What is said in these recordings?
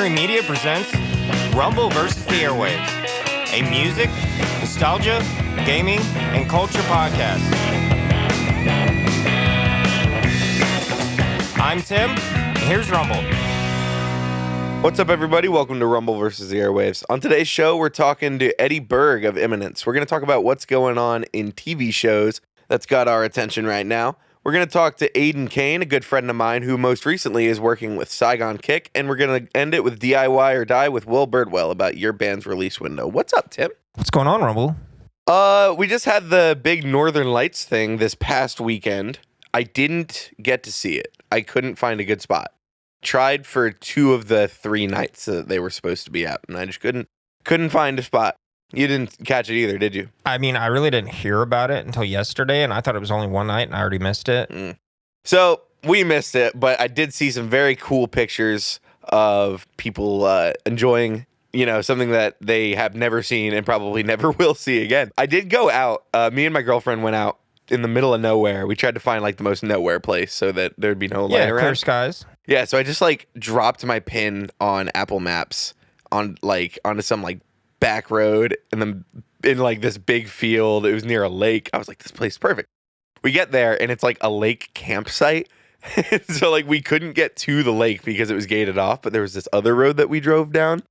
Mercury Media presents Rumble vs. the Airwaves, a music, nostalgia, gaming, and culture podcast. I'm Tim, and here's Rumble. What's up, everybody? Welcome to Rumble vs. the Airwaves. On today's show, we're talking to Eddie Berg of Imminence. We're going to talk about what's going on in TV shows that's got our attention right now. We're going to talk to Aidan Cain, a good friend of mine who most recently is working with Saigon Kick, and we're going to end it with DIY or Die with Will Birdwell about your band's release window. What's up, Tim? What's going on, Rumble? We just had the big Northern Lights thing this past weekend. I didn't get to see it. I couldn't find a good spot. Tried for 2 of the 3 nights that they were supposed to be out, and I just couldn't find a spot. You didn't catch it either, did you? I mean, I really didn't hear about it until yesterday, and I thought it was only one night, and I already missed it. So we missed it, but I did see some very cool pictures of people enjoying, something that they have never seen and probably never will see again. I did go out. Me and my girlfriend went out in the middle of nowhere. We tried to find the most nowhere place so that there'd be no light around. Clear skies. Yeah, so I just dropped my pin on Apple Maps onto some back road and then in this big field. It was near a lake. I was like, this place is perfect. We get there and it's a lake campsite. So we couldn't get to the lake because it was gated off, but there was this other road that we drove down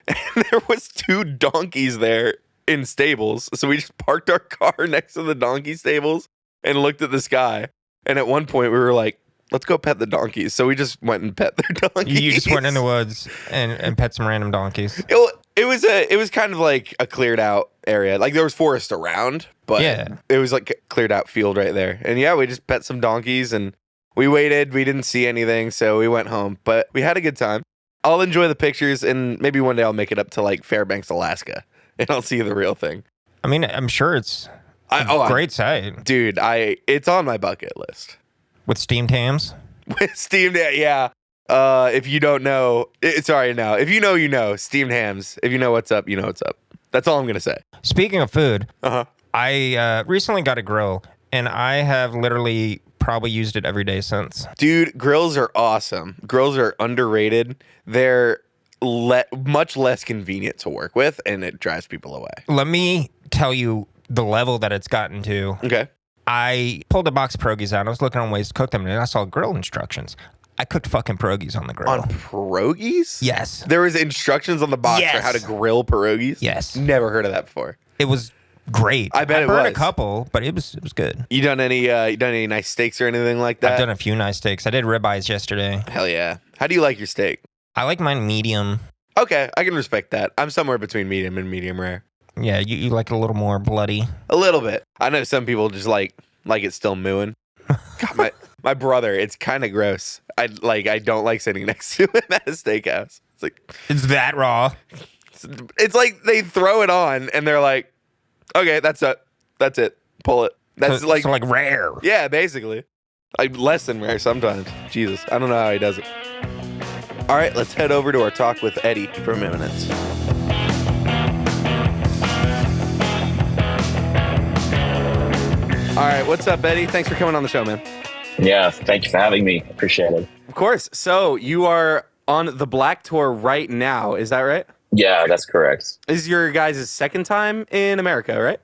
and there was 2 donkeys there in stables. So we just parked our car next to the donkey stables and looked at the sky. And at one point we were like, let's go pet the donkeys. So we just went and pet their donkeys. You just went in the woods and pet some random donkeys. It was kind of a cleared out area. There was forest around, but it was cleared out field right there. And we just pet some donkeys and we waited. We didn't see anything, so we went home. But we had a good time. I'll enjoy the pictures, and maybe one day I'll make it up to Fairbanks, Alaska, and I'll see the real thing. I mean, I'm sure it's a great site. Dude, it's on my bucket list. With steamed hams? With steamed, yeah. If you don't know, no. If you know, you know. Steamed hams. If you know what's up, you know what's up. That's all I'm going to say. Speaking of food, I recently got a grill, and I have literally probably used it every day since. Dude, grills are awesome. Grills are underrated. They're much less convenient to work with, and it drives people away. Let me tell you the level that it's gotten to. Okay. I pulled a box of pierogies out, and I was looking on ways to cook them, and I saw grill instructions. I cooked fucking pierogies on the grill. On pierogies? Yes. There was instructions on the box for how to grill pierogies? Yes. Never heard of that before. It was great. I bet it was. I burned a couple, but it was good. You done any nice steaks or anything like that? I've done a few nice steaks. I did ribeyes yesterday. Hell yeah. How do you like your steak? I like mine medium. Okay, I can respect that. I'm somewhere between medium and medium rare. Yeah, you like it a little more bloody. A little bit. I know some people just like it still mooing. God, my brother, it's kind of gross. I don't like sitting next to him at a steakhouse. It's that raw. It's they throw it on and they're like, okay, that's it. Pull it. That's so rare. Yeah, basically. Less than rare sometimes. Jesus, I don't know how he does it. All right, let's head over to our talk with Eddie from Imminence. All right, what's up, Eddie? Thanks for coming on the show, man. Yeah, thank you for having me. Appreciate it. Of course. So you are on the Black Tour right now, is that right? Yeah, that's correct. This is your guys' second time in America, right?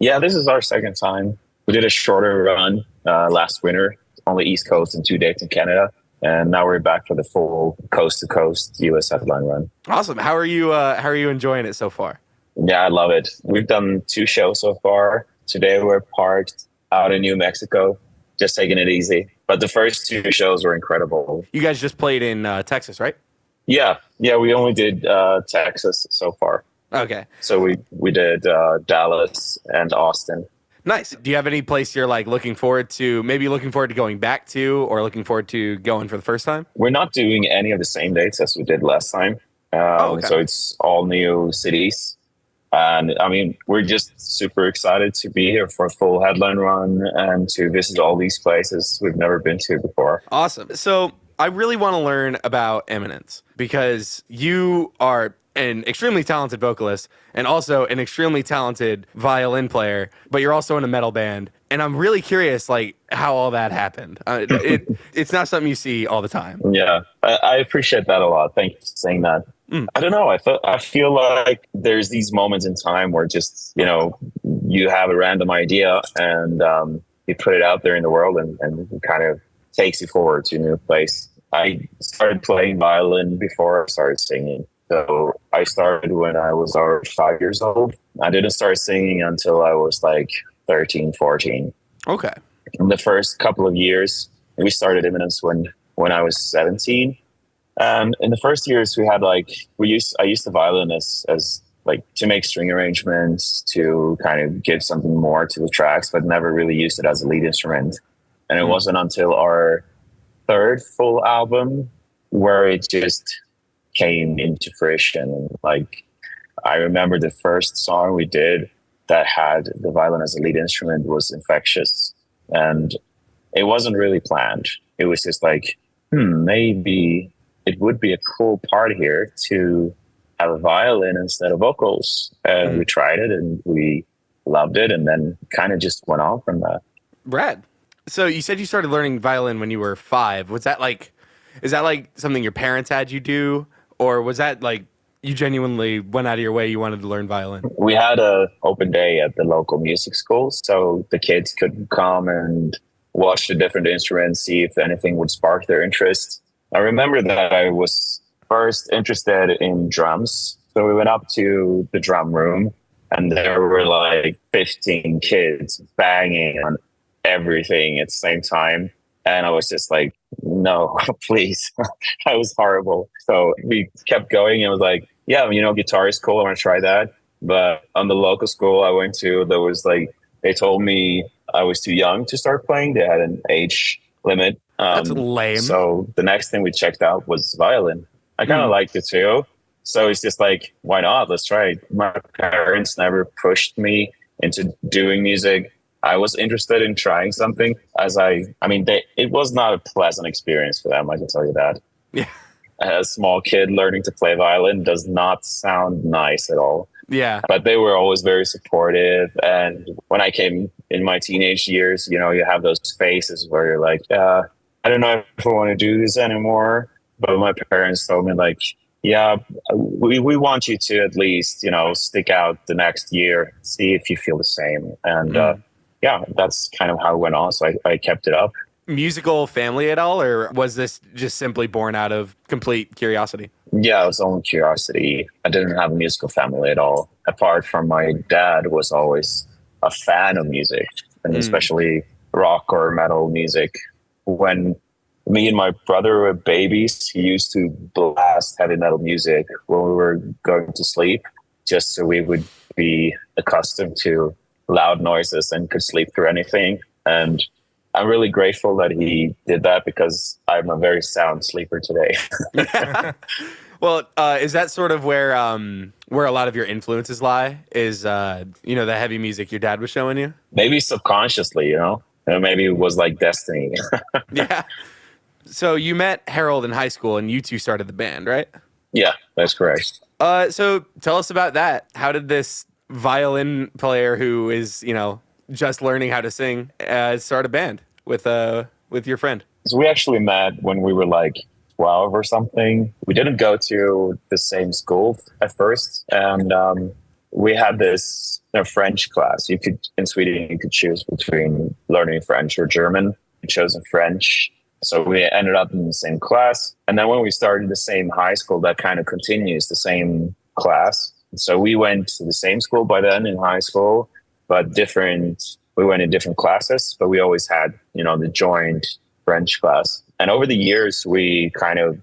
Yeah, this is our second time. We did a shorter run last winter on the East Coast and 2 dates in Canada. And now we're back for the full coast-to-coast U.S. headline run. Awesome. How are you enjoying it so far? Yeah, I love it. We've done 2 shows so far. Today we're parked out in New Mexico, just taking it easy. But the first 2 shows were incredible. You guys just played in Texas, right? Yeah, we only did Texas so far. Okay. So we did Dallas and Austin. Nice. Do you have any place you're looking forward to going back to, or looking forward to going for the first time? We're not doing any of the same dates as we did last time. Okay. So it's all new cities. And I mean, we're just super excited to be here for a full headline run and to visit all these places we've never been to before. Awesome. So I really want to learn about Imminence because you are an extremely talented vocalist and also an extremely talented violin player, but you're also in a metal band. And I'm really curious, like, how all that happened. It's not something you see all the time. Yeah, I appreciate that a lot. Thank you for saying that. I don't know. I feel like there's these moments in time where just, you have a random idea and you put it out there in the world and it kind of takes you forward to a new place. I started playing violin before I started singing. So I started when I was already 5 years old. I didn't start singing until I was like 13, 14. Okay. In the first couple of years, we started Imminence when I was 17. And in the first years, we had I used the violin as like to make string arrangements, to kind of give something more to the tracks, but never really used it as a lead instrument. And it wasn't until our third full album where it just came into fruition. And like, I remember the first song we did that had the violin as a lead instrument was Infectious. And it wasn't really planned. It was just like, maybe it would be a cool part here to have a violin instead of vocals. And we tried it and we loved it, and then kind of just went on from that. Rad. So you said you started learning violin when you were 5. Is that like something your parents had you do? Or was that like you genuinely went out of your way, you wanted to learn violin? We had a open day at the local music school, so the kids could come and watch the different instruments, see if anything would spark their interest. I remember that I was first interested in drums. So we went up to the drum room and there were like 15 kids banging on everything at the same time. And I was just like, no, please. That was horrible. So we kept going and was like, yeah, guitar is cool. I want to try that. But on the local school I went to, there was like, they told me I was too young to start playing. They had an age limit. That's lame. So the next thing we checked out was violin. I kind of liked it too. So it's just like, why not? Let's try it. My parents never pushed me into doing music. I was interested in trying something it was not a pleasant experience for them. I can tell you that. Yeah. A small kid learning to play violin does not sound nice at all. Yeah. But they were always very supportive. And when I came in my teenage years, you have those phases where you're like, I don't know if I want to do this anymore. But my parents told me like, yeah, we want you to at least, stick out the next year, see if you feel the same. And that's kind of how it went on. So I kept it up. Musical family at all, or was this just simply born out of complete curiosity? Yeah, it was only curiosity. I didn't have a musical family at all. Apart from my dad was always a fan of music, and especially rock or metal music. When me and my brother were babies, he used to blast heavy metal music when we were going to sleep, just so we would be accustomed to loud noises and could sleep through anything. And I'm really grateful that he did that because I'm a very sound sleeper today. Well, is that sort of where a lot of your influences lie? Is the heavy music your dad was showing you? Maybe subconsciously, maybe it was like destiny. Yeah. So you met Harold in high school, and you two started the band, right? Yeah, that's correct. So tell us about that. How did this violin player who is just learning how to sing start a band with your friend? So we actually met when we were like 12 or something. We didn't go to the same school at first, and we had this French class. In Sweden you could choose between learning French or German. We chose French, so we ended up in the same class. And then when we started the same high school, that kind of continues the same class. So we went to the same school by then in high school, but different. We went in different classes, but we always had, the joint French class. And over the years, we kind of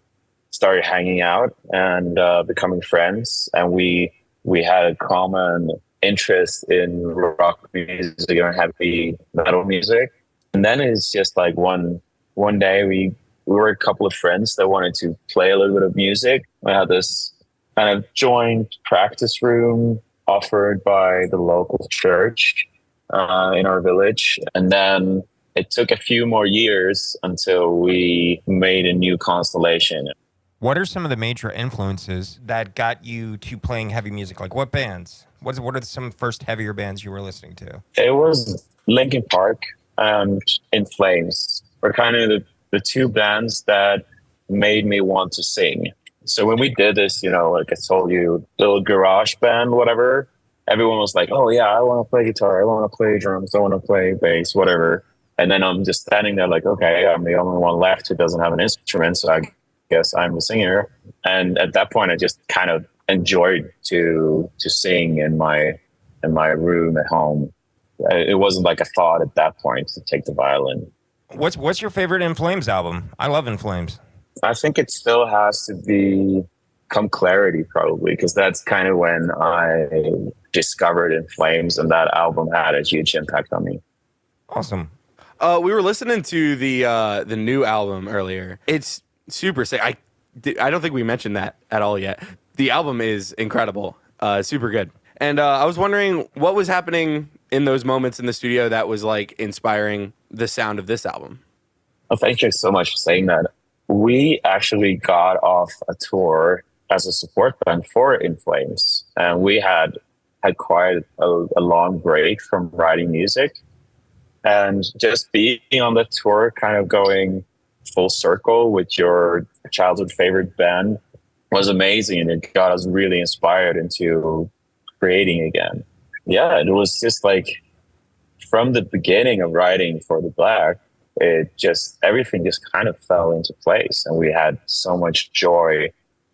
started hanging out and becoming friends. And we had a common interest in rock music and heavy metal music. And then it's just like one day we were a couple of friends that wanted to play a little bit of music. We had this kind of joint practice room offered by the local church in our village. And then it took a few more years until we made a new constellation. What are some of the major influences that got you to playing heavy music? Like what bands? What are some first heavier bands you were listening to? It was Linkin Park and In Flames were kind of the two bands that made me want to sing. So when we did this, like I told you, little garage band, whatever, everyone was like, oh yeah, I want to play guitar, I want to play drums, I want to play bass, whatever. And then I'm just standing there like, okay, I'm the only one left who doesn't have an instrument, so I guess I'm the singer. And at that point, I just kind of enjoyed to sing in my room at home. It wasn't like a thought at that point to take the violin. What's your favorite In Flames album? I love In Flames. I think it still has to be Come Clarity, probably, because that's kind of when I discovered In Flames, and that album had a huge impact on me. Awesome. We were listening to the new album earlier. It's super sick. I don't think we mentioned that at all yet. The album is incredible, super good. And I was wondering what was happening in those moments in the studio that was like inspiring the sound of this album. Well, thank you so much for saying that. We actually got off a tour as a support band for In Flames, and we had quite a long break from writing music. And just being on the tour, kind of going full circle with your childhood favorite band was amazing. And it got us really inspired into creating again. Yeah, it was just like from the beginning of writing For the Black, everything just kind of fell into place. And we had so much joy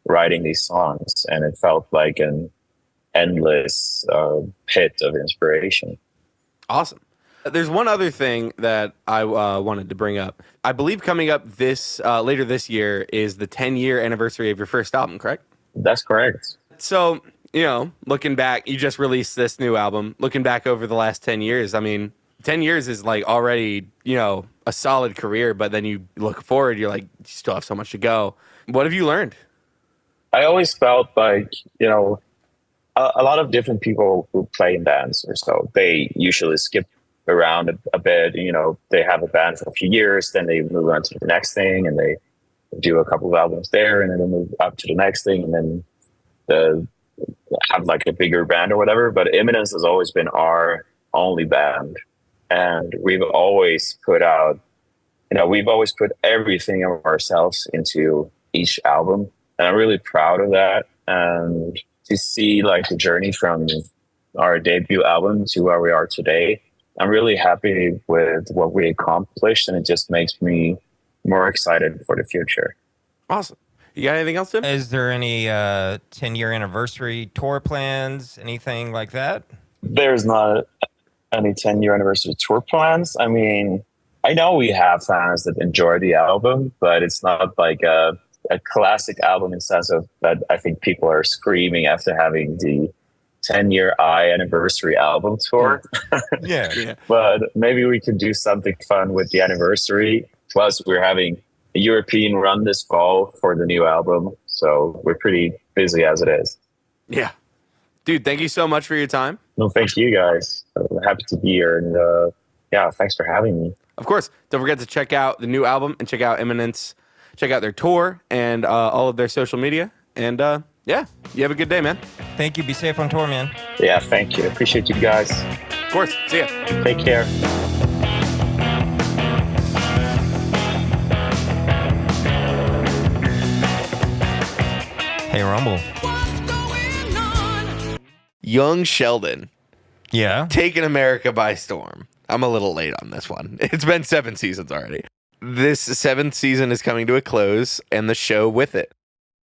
writing these songs. And it felt like an endless pit of inspiration. Awesome. There's one other thing that I wanted to bring up. I believe coming up later this year is the 10-year anniversary of your first album, correct? That's correct. So, looking back, you just released this new album. Looking back over the last 10 years, I mean, 10 years is like already, a solid career, but then you look forward, you're like, you still have so much to go. What have you learned? I always felt like, a lot of different people who play in bands or so, they usually skip around a bit. They have a band for a few years, then they move on to the next thing, and they do a couple of albums there, and then they move up to the next thing, and then have like a bigger band or whatever. But Imminence has always been our only band, and we've always put everything of ourselves into each album, and I'm really proud of that. And to see like the journey from our debut album to where we are today, I'm really happy with what we accomplished, and it just makes me more excited for the future. Awesome. You got anything else, Tim? Is there any 10-year anniversary tour plans, anything like that? There's not any 10-year anniversary tour plans. I mean, I know we have fans that enjoy the album, but it's not like a classic album in the sense of that I think people are screaming after having the 10-year anniversary album tour. Yeah. But maybe we could do something fun with the anniversary. Plus, we're having a European run this fall for the new album, so we're pretty busy as it is. Yeah. Dude, thank you so much for your time. No, thank you guys. I'm happy to be here, and thanks for having me. Of course, don't forget to check out the new album and check out Imminence, check out their tour and all of their social media. And you have a good day, man. Thank you. Be safe on tour, man. Yeah, thank you. Appreciate you guys. Of course. See ya. Take care. Hey, Rumble. Young Sheldon. Yeah? Taking America by storm. I'm a little late on this one. It's been 7 seasons already. This 7th season is coming to a close, and the show with it.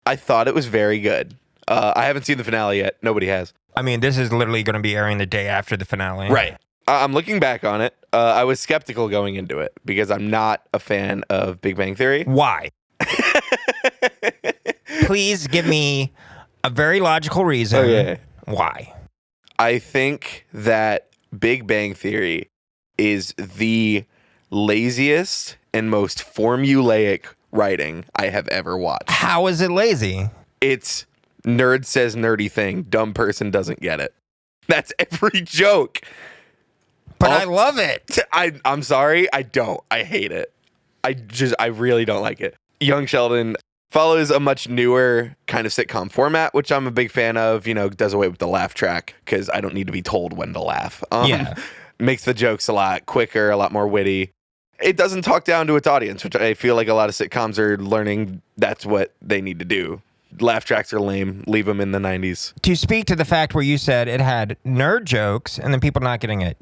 I thought it was very good. I haven't seen the finale yet. Nobody has. I mean, this is literally going to be airing the day after the finale. Right. I'm looking back on it. I was skeptical going into it because I'm not a fan of Big Bang Theory. Why? Please give me a very logical reason. Okay. Why? I think that Big Bang Theory is the laziest and most formulaic writing I have ever watched. How is it lazy? It's nerd says nerdy thing, dumb person doesn't get it. That's every joke. But I love it. I'm sorry, I don't. I hate it. I really don't like it. Young Sheldon follows a much newer kind of sitcom format, which I'm a big fan of. Does away with the laugh track because I don't need to be told when to laugh. Makes the jokes a lot quicker, a lot more witty. It doesn't talk down to its audience, which I feel like a lot of sitcoms are learning that's what they need to do. Laugh tracks are lame. Leave them in the 90s. To speak to the fact where you said it had nerd jokes and then people not getting it,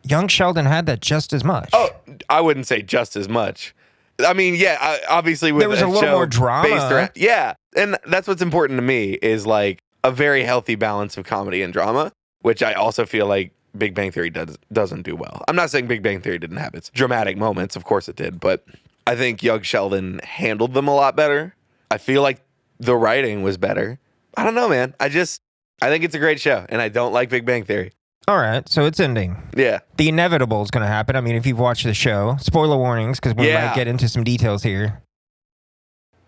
Young Sheldon had that just as much. Oh, I wouldn't say just as much. I mean, yeah, obviously with there was a little more drama. Yeah, and that's what's important to me is like a very healthy balance of comedy and drama, which I also feel like Big Bang Theory doesn't do well. I'm not saying Big Bang Theory didn't have its dramatic moments. Of course it did. But I think Young Sheldon handled them a lot better. I feel like the writing was better. I don't know, man. I think it's a great show, and I don't like Big Bang Theory. All right, so it's ending. Yeah. The inevitable is going to happen. I mean, if you've watched the show, spoiler warnings, because we might get into some details here.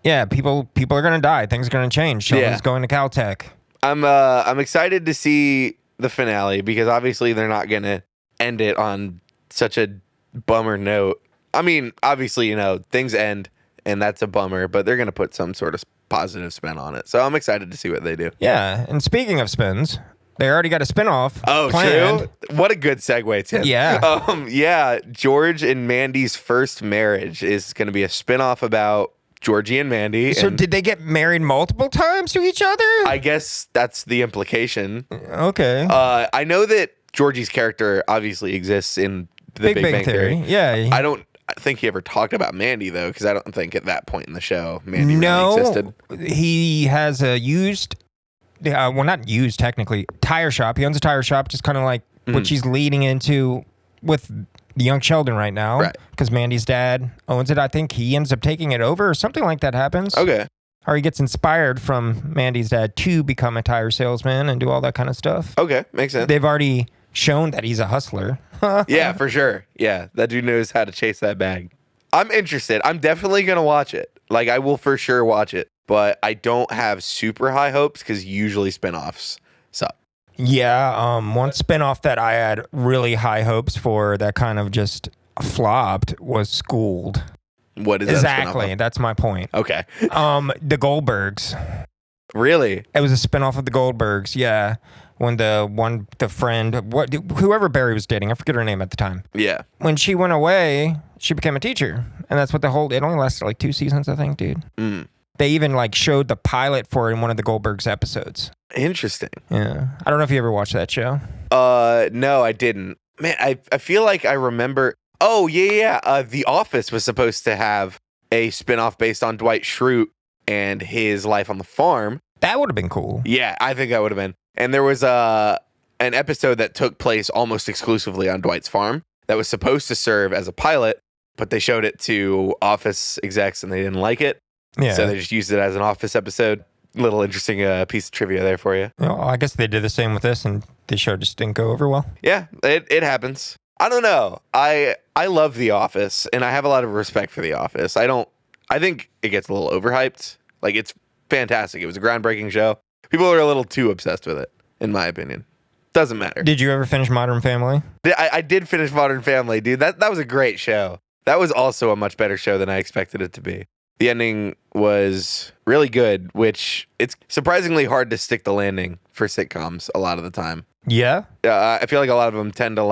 Yeah, people are going to die. Things are going to change. Sheldon's going to Caltech. I'm excited to see the finale because obviously they're not going to end it on such a bummer note. I mean, obviously, things end and that's a bummer, but they're going to put some sort of positive spin on it. So I'm excited to see what they do. Yeah, and speaking of spins, they already got a spinoff. Oh, planned. True. What a good segue, Tim. Yeah. George and Mandy's first marriage is going to be a spinoff about Georgie and Mandy. So did they get married multiple times to each other? I guess that's the implication. Okay. I know that Georgie's character obviously exists in the Big Bang Theory. Yeah. I don't think he ever talked about Mandy, though, because I don't think at that point in the show Mandy really existed. He has a used... well, not used technically. Tire shop. He owns a tire shop, just kind of like what she's leading into with the Young Sheldon right now. Right. Because Mandy's dad owns it. I think he ends up taking it over or something like that happens. Okay. Or he gets inspired from Mandy's dad to become a tire salesman and do all that kind of stuff. Okay, makes sense. They've already shown that he's a hustler. Yeah, for sure. Yeah, that dude knows how to chase that bag. I'm interested. I'm definitely going to watch it. Like, I will for sure watch it. But I don't have super high hopes because usually spinoffs suck. Yeah, one spinoff that I had really high hopes for that kind of just flopped was Schooled. What is exactly? That That's my point. Okay. The Goldbergs. Really? It was a spinoff of the Goldbergs. Yeah, when the friend, whoever Barry was dating, I forget her name at the time. Yeah. When she went away, she became a teacher, and that's what it only lasted like 2 seasons, I think, dude. They even like showed the pilot for it in one of the Goldbergs episodes. Interesting. Yeah. I don't know if you ever watched that show. No, I didn't. Man, I feel like I remember. Oh, yeah. The Office was supposed to have a spinoff based on Dwight Schrute and his life on the farm. That would have been cool. Yeah, I think that would have been. And there was an episode that took place almost exclusively on Dwight's farm that was supposed to serve as a pilot, but they showed it to Office execs and they didn't like it. Yeah. So they just used it as an Office episode. Little interesting piece of trivia there for you. Well, I guess they did the same with this, and the show just didn't go over well. Yeah, it happens. I don't know. I love The Office, and I have a lot of respect for The Office. I think it gets a little overhyped. Like, it's fantastic. It was a groundbreaking show. People are a little too obsessed with it, in my opinion. Doesn't matter. Did you ever finish Modern Family? I did finish Modern Family, dude. That was a great show. That was also a much better show than I expected it to be. The ending was really good, which it's surprisingly hard to stick the landing for sitcoms a lot of the time. Yeah? I feel like a lot of them tend to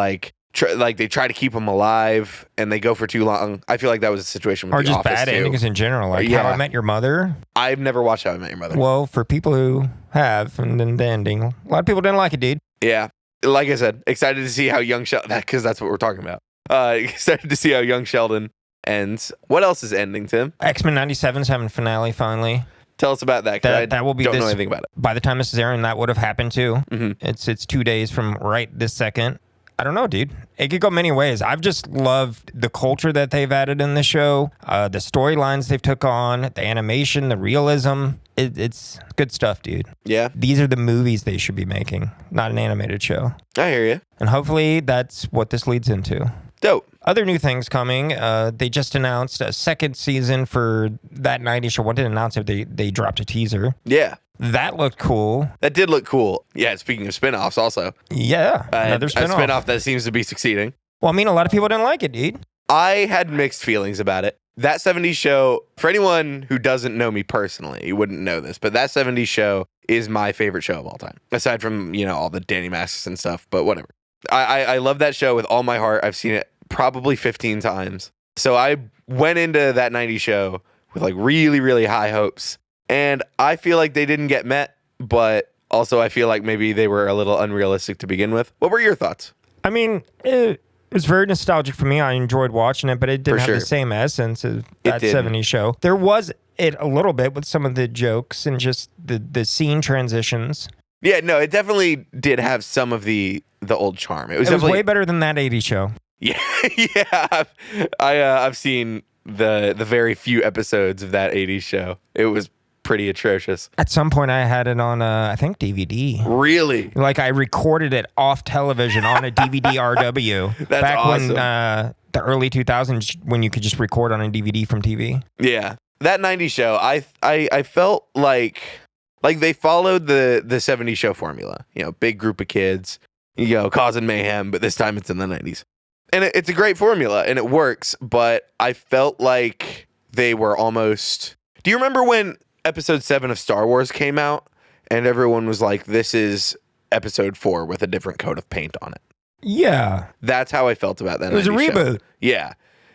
they try to keep them alive and they go for too long. I feel like that was a situation with or The just Office bad too. endings in general, like How I Met Your Mother. I've never watched How I Met Your Mother. Well, for people who have, and then the ending, a lot of people didn't like it, dude. Yeah. Like I said, excited to see how Young Sheldon, because that's what we're talking about. Excited to see how Young Sheldon ends. What else is ending, Tim? X-Men 97's having a finale finally. Tell us about that. That will be don't know anything about it. By the time this is airing, that would have happened too. Mm-hmm. It's 2 days from right this second. I don't know, dude. It could go many ways. I've just loved the culture that they've added in the show, the storylines they've took on, the animation, the realism. It's good stuff, dude. Yeah. These are the movies they should be making, not an animated show. I hear you. And hopefully that's what this leads into. Dope. Other new things coming. They just announced a second season for that 90s show. What didn't announce it? They dropped a teaser. Yeah. That looked cool. That did look cool. Yeah, speaking of spinoffs also. Yeah, another spinoff. A spinoff that seems to be succeeding. Well, I mean, a lot of people didn't like it, dude. I had mixed feelings about it. That 70s show, for anyone who doesn't know me personally, you wouldn't know this, but that 70s show is my favorite show of all time. Aside from, all the Danny Masks and stuff, but whatever. I love that show with all my heart. I've seen it probably 15 times. So I went into that 90s show with like really, really high hopes. And I feel like they didn't get met, but also I feel like maybe they were a little unrealistic to begin with. What were your thoughts? I mean, it was very nostalgic for me. I enjoyed watching it, but it didn't For have sure. the same essence as that didn't. 70s show. There was it a little bit with some of the jokes and just the scene transitions. Yeah, no, it definitely did have some of the old charm. It was It was definitely way better than that 80s show. Yeah, yeah. I've seen the very few episodes of that 80s show. It was pretty atrocious. At some point, I had it on, I think, DVD. Really? Like, I recorded it off television on a DVD RW. That's back awesome. when the early 2000s, when you could just record on a DVD from TV. Yeah. That 90s show, I felt like they followed the 70s show formula. Big group of kids, causing mayhem, but this time it's in the 90s. And it's a great formula, and it works, but I felt like they were almost... Do you remember when Episode 7 of Star Wars came out, and everyone was like, this is Episode 4 with a different coat of paint on it? Yeah. That's how I felt about that. It was a 90s show. reboot. Yeah.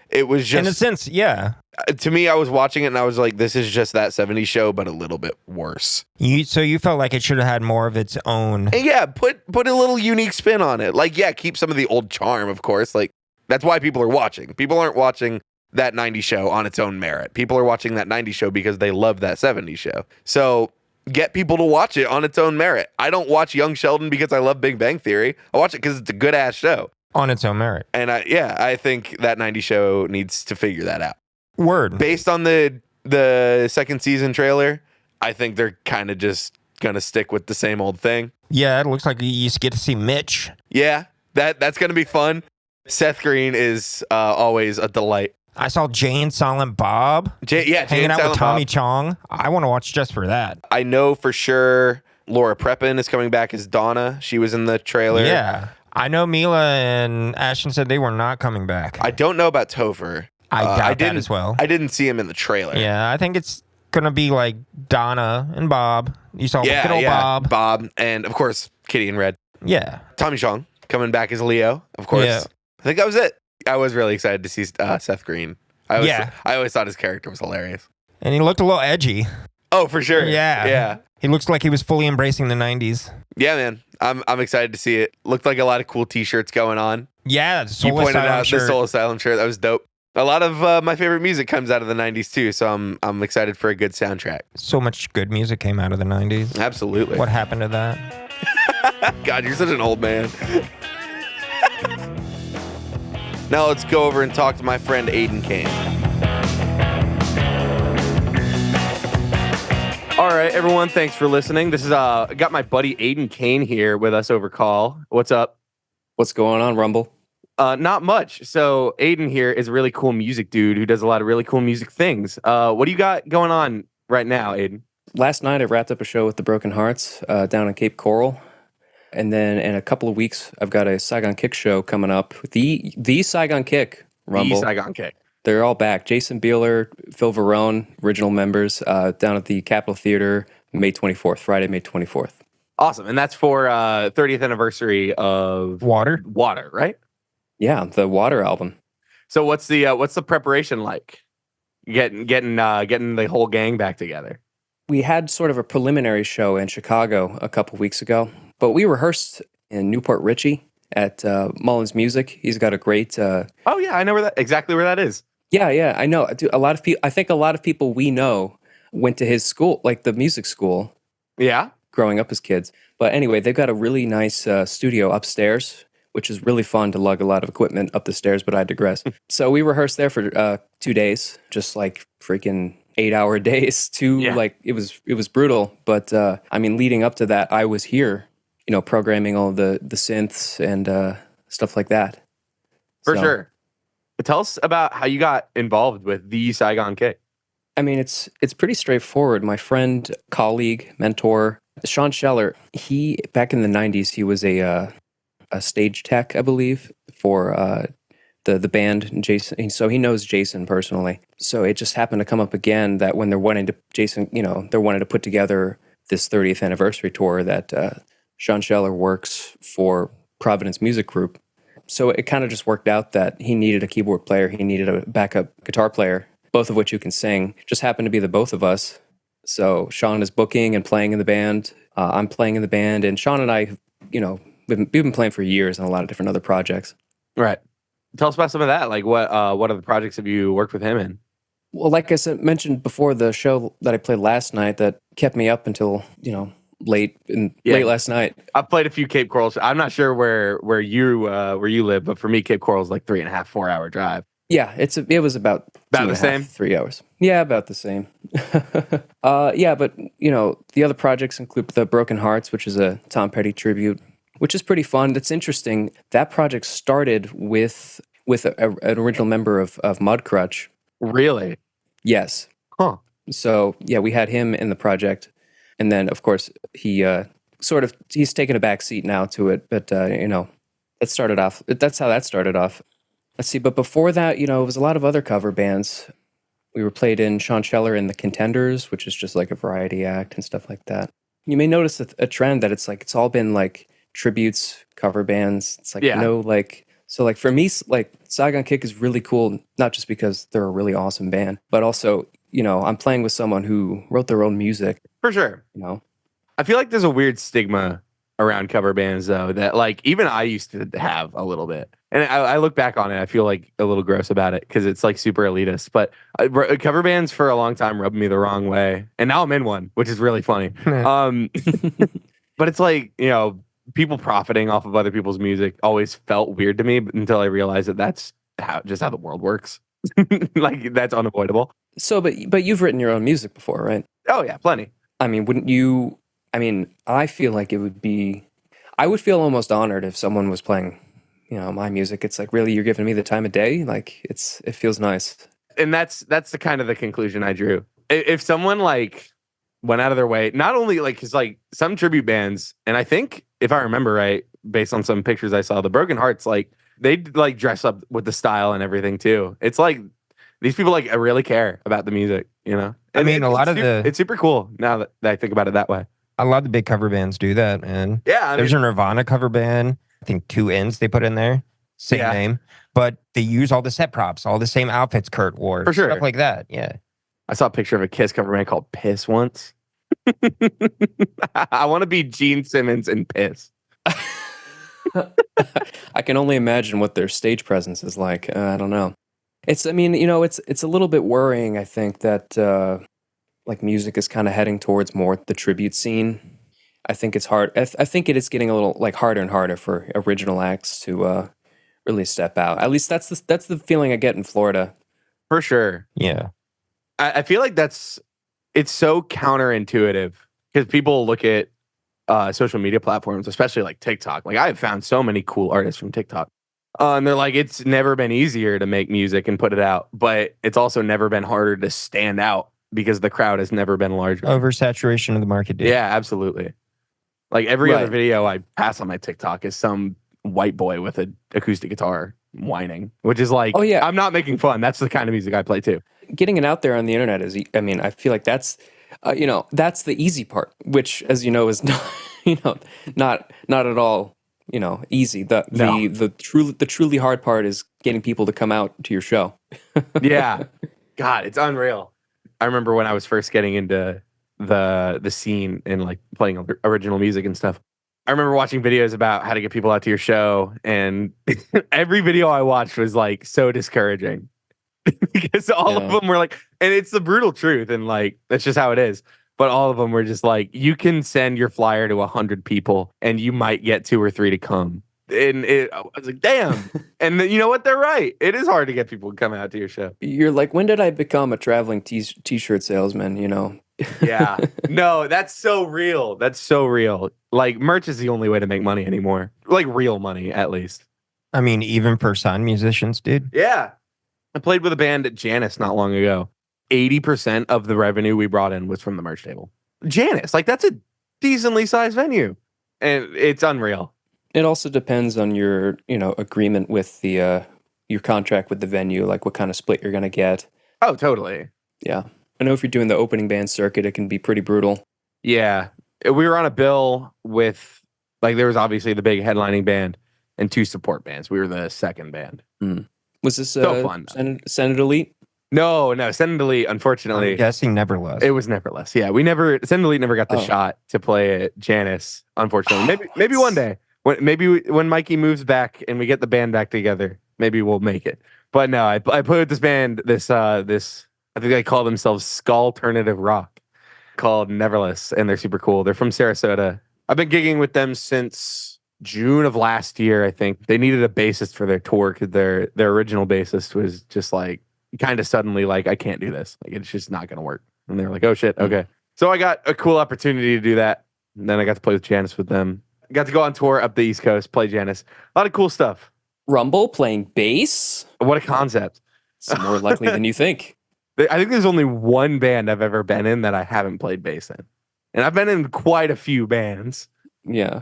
It was just... In a sense, yeah. To me, I was watching it, and I was like, this is just that 70s show, but a little bit worse. So you felt like it should have had more of its own... And yeah, put a little unique spin on it. Like, yeah, keep some of the old charm, of course. Like, that's why people are watching. People aren't watching that 90s show on its own merit. People are watching that 90s show because they love that 70s show. So get people to watch it on its own merit. I don't watch Young Sheldon because I love Big Bang Theory. I watch it because it's a good-ass show. On its own merit. And I think that 90s show needs to figure that out. Word. Based on the second season trailer, I think they're kind of just going to stick with the same old thing. Yeah, it looks like you get to see Mitch. Yeah, that's going to be fun. Seth Green is always a delight. I saw Jane Silent Bob Jane hanging out Silent with Tommy Bob. Chong. I want to watch just for that. I know for sure Laura Prepon is coming back as Donna. She was in the trailer. Yeah. I know Mila and Ashton said they were not coming back. I don't know about Topher. I doubt that as well. I didn't see him in the trailer. Yeah, I think it's going to be like Donna and Bob. You saw good old Bob. Bob, and of course, Kitty and Red. Yeah. Tommy Chong coming back as Leo, of course. Yeah. I think that was it. I was really excited to see Seth Green. Yeah. I always thought his character was hilarious. And he looked a little edgy. Oh, for sure. Yeah. Yeah. He looks like he was fully embracing the 90s. Yeah, man. I'm excited to see it. Looked like a lot of cool t-shirts going on. Yeah, the Soul You pointed Asylum out shirt. the Soul Asylum shirt. That was dope. A lot of my favorite music comes out of the 90s too, so I'm excited for a good soundtrack. So much good music came out of the 90s. Absolutely. What happened to that? God, you're such an old man. Now let's go over and talk to my friend Aidan Cain. All right, everyone, thanks for listening. This is I got my buddy Aidan Cain here with us over call. What's up? What's going on, Rumble? Not much. So Aidan here is a really cool music dude who does a lot of really cool music things. What do you got going on right now, Aidan? Last night I wrapped up a show with the Broken Hearts down in Cape Coral. And then in a couple of weeks, I've got a Saigon Kick show coming up. The Saigon Kick, Rumble. The Saigon Kick. They're all back. Jason Bieler, Phil Verone, original members, down at the Capitol Theater, May 24th, Friday, May 24th. Awesome. And that's for 30th anniversary of Water? Water, right? Yeah, the Water album. So what's the preparation like? Getting the whole gang back together. We had sort of a preliminary show in Chicago a couple weeks ago, but we rehearsed in Newport Richey at Mullins Music. He's got a great... Oh yeah, I know exactly where that is. Yeah, I know. Dude, a lot of people. I think a lot of people we know went to his school, like the music school, Yeah. growing up as kids. But anyway, they've got a really nice studio upstairs, which is really fun to lug a lot of equipment up the stairs. But I digress. So we rehearsed there for 2 days, just like freaking 8-hour days. Like it was brutal. But I mean, leading up to that, I was here, programming all the synths and stuff like that. For So, sure. Tell us about how you got involved with the Saigon Kick. I mean, it's pretty straightforward. My friend, colleague, mentor, Sean Scheller, he back in the 90s, he was a stage tech, I believe, for the band, Jason. So he knows Jason personally. So it just happened to come up again that when they're wanting to put together this 30th anniversary tour that Sean Scheller works for Providence Music Group. So it kind of just worked out that he needed a keyboard player, he needed a backup guitar player, both of which you can sing. Just happened to be the both of us. So Sean is booking and playing in the band. I'm playing in the band, and Sean and I, we've been playing for years on a lot of different other projects. Right. Tell us about some of that. Like what other projects have you worked with him in? Well, like I mentioned before, the show that I played last night that kept me up until late last night. I've played a few Cape Corals. I'm not sure where you live, but for me, Cape Coral is like 3.5, 4 hour drive. Yeah, it was about the same, 3 hours. Yeah, about the same. Yeah, but the other projects include the Broken Hearts, which is a Tom Petty tribute, which is pretty fun. That's interesting. That project started with an original member of Mudcrutch. Really? Yes. Huh. So yeah, we had him in the project, and then of course he's taken a back seat now to it. But that started off. That's how that started off. Let's see. But before that, it was a lot of other cover bands. We were played in Sean Scheller and the Contenders, which is just like a variety act and stuff like that. You may notice a trend that it's all been like tributes, cover bands. It's like so like for me, like Saigon Kick is really cool, not just because they're a really awesome band, but also, I'm playing with someone who wrote their own music. For sure. I feel like there's a weird stigma around cover bands though, that like even I used to have a little bit. And I look back on it, I feel like a little gross about it because it's like super elitist. But cover bands for a long time rubbed me the wrong way. And now I'm in one, which is really funny. But it's like, people profiting off of other people's music always felt weird to me until I realized that that's how the world works. Like that's unavoidable. So, but you've written your own music before, right? Oh yeah, plenty. I mean, wouldn't you? I mean, I feel like I would feel almost honored if someone was playing, my music. It's like, really, you're giving me the time of day? Like, it feels nice. And that's the kind of the conclusion I drew. If someone like went out of their way, not only like, because like some tribute bands, and I think if I remember right, based on some pictures I saw, the Broken Hearts, like they like dress up with the style and everything too. It's like these people like really care about the music, And I mean, it's super cool now that I think about it that way. A lot of the big cover bands do that, man. Yeah, there's a Nirvana cover band. I think 2 N's they put in there, same name, but they use all the set props, all the same outfits Kurt wore, for sure, stuff like that. Yeah, I saw a picture of a Kiss cover band called Piss once. I want to be Gene Simmons and Piss. I can only imagine what their stage presence is like. I don't know. It's a little bit worrying. I think that like music is kind of heading towards more the tribute scene. I think it's hard. I think it is getting a little like harder and harder for original acts to really step out. At least that's the feeling I get in Florida. For sure. Yeah. I feel like it's so counterintuitive because people look at social media platforms, especially like TikTok. Like I've found so many cool artists from TikTok. And they're like, it's never been easier to make music and put it out, but it's also never been harder to stand out because the crowd has never been larger. Oversaturation of the market, dude. Yeah, absolutely. Like every other video I pass on my TikTok is some white boy with an acoustic guitar whining, which is like, I'm not making fun. That's the kind of music I play too. Getting it out there on the internet is, I feel like that's, that's the easy part, which, as you know, is not, not at all, easy. The truly hard part is getting people to come out to your show. Yeah. God, it's unreal. I remember when I was first getting into the scene and like playing original music and stuff. I remember watching videos about how to get people out to your show, and every video I watched was like so discouraging because all of them were like, and it's the brutal truth, and like that's just how it is. But all of them were just like, you can send your flyer to 100 people, and you might get 2 or 3 to come. And I was like, damn. And you know what? They're right. It is hard to get people to come out to your show. You're like, when did I become a traveling t-shirt salesman? Yeah. No, that's so real. That's so real. Like merch is the only way to make money anymore. Like real money, at least. I mean, even for signed musicians, dude. Yeah. I played with a band at Janus not long ago. 80% of the revenue we brought in was from the merch table. Janus, like that's a decently sized venue. And it's unreal. It also depends on your, agreement with the your contract with the venue, like what kind of split you're gonna get. Oh, totally. Yeah, I know if you're doing the opening band circuit, it can be pretty brutal. Yeah. We were on a bill with, like, there was obviously the big headlining band and 2 support bands. We were the second band. Was this So fun, though. Senate Elite? No, Send and Delete, unfortunately. I'm guessing Neverless. It was Neverless. Yeah, Send and Delete never got the shot to play at Janice, unfortunately. Maybe one day. When Mikey moves back and we get the band back together, maybe we'll make it. But no, I played with this band, this I think they call themselves Skull-ternative Rock, called Neverless, and they're super cool. They're from Sarasota. I've been gigging with them since June of last year, I think. They needed a bassist for their tour because their original bassist was just like kind of suddenly like, I can't do this. Like, it's just not going to work. And they were like, oh shit, okay. So I got a cool opportunity to do that. And then I got to play with Janice with them. Got to go on tour up the East Coast, play Janice. A lot of cool stuff. Rumble playing bass? What a concept. It's more likely than you think. I think there's only one band I've ever been in that I haven't played bass in. And I've been in quite a few bands. Yeah.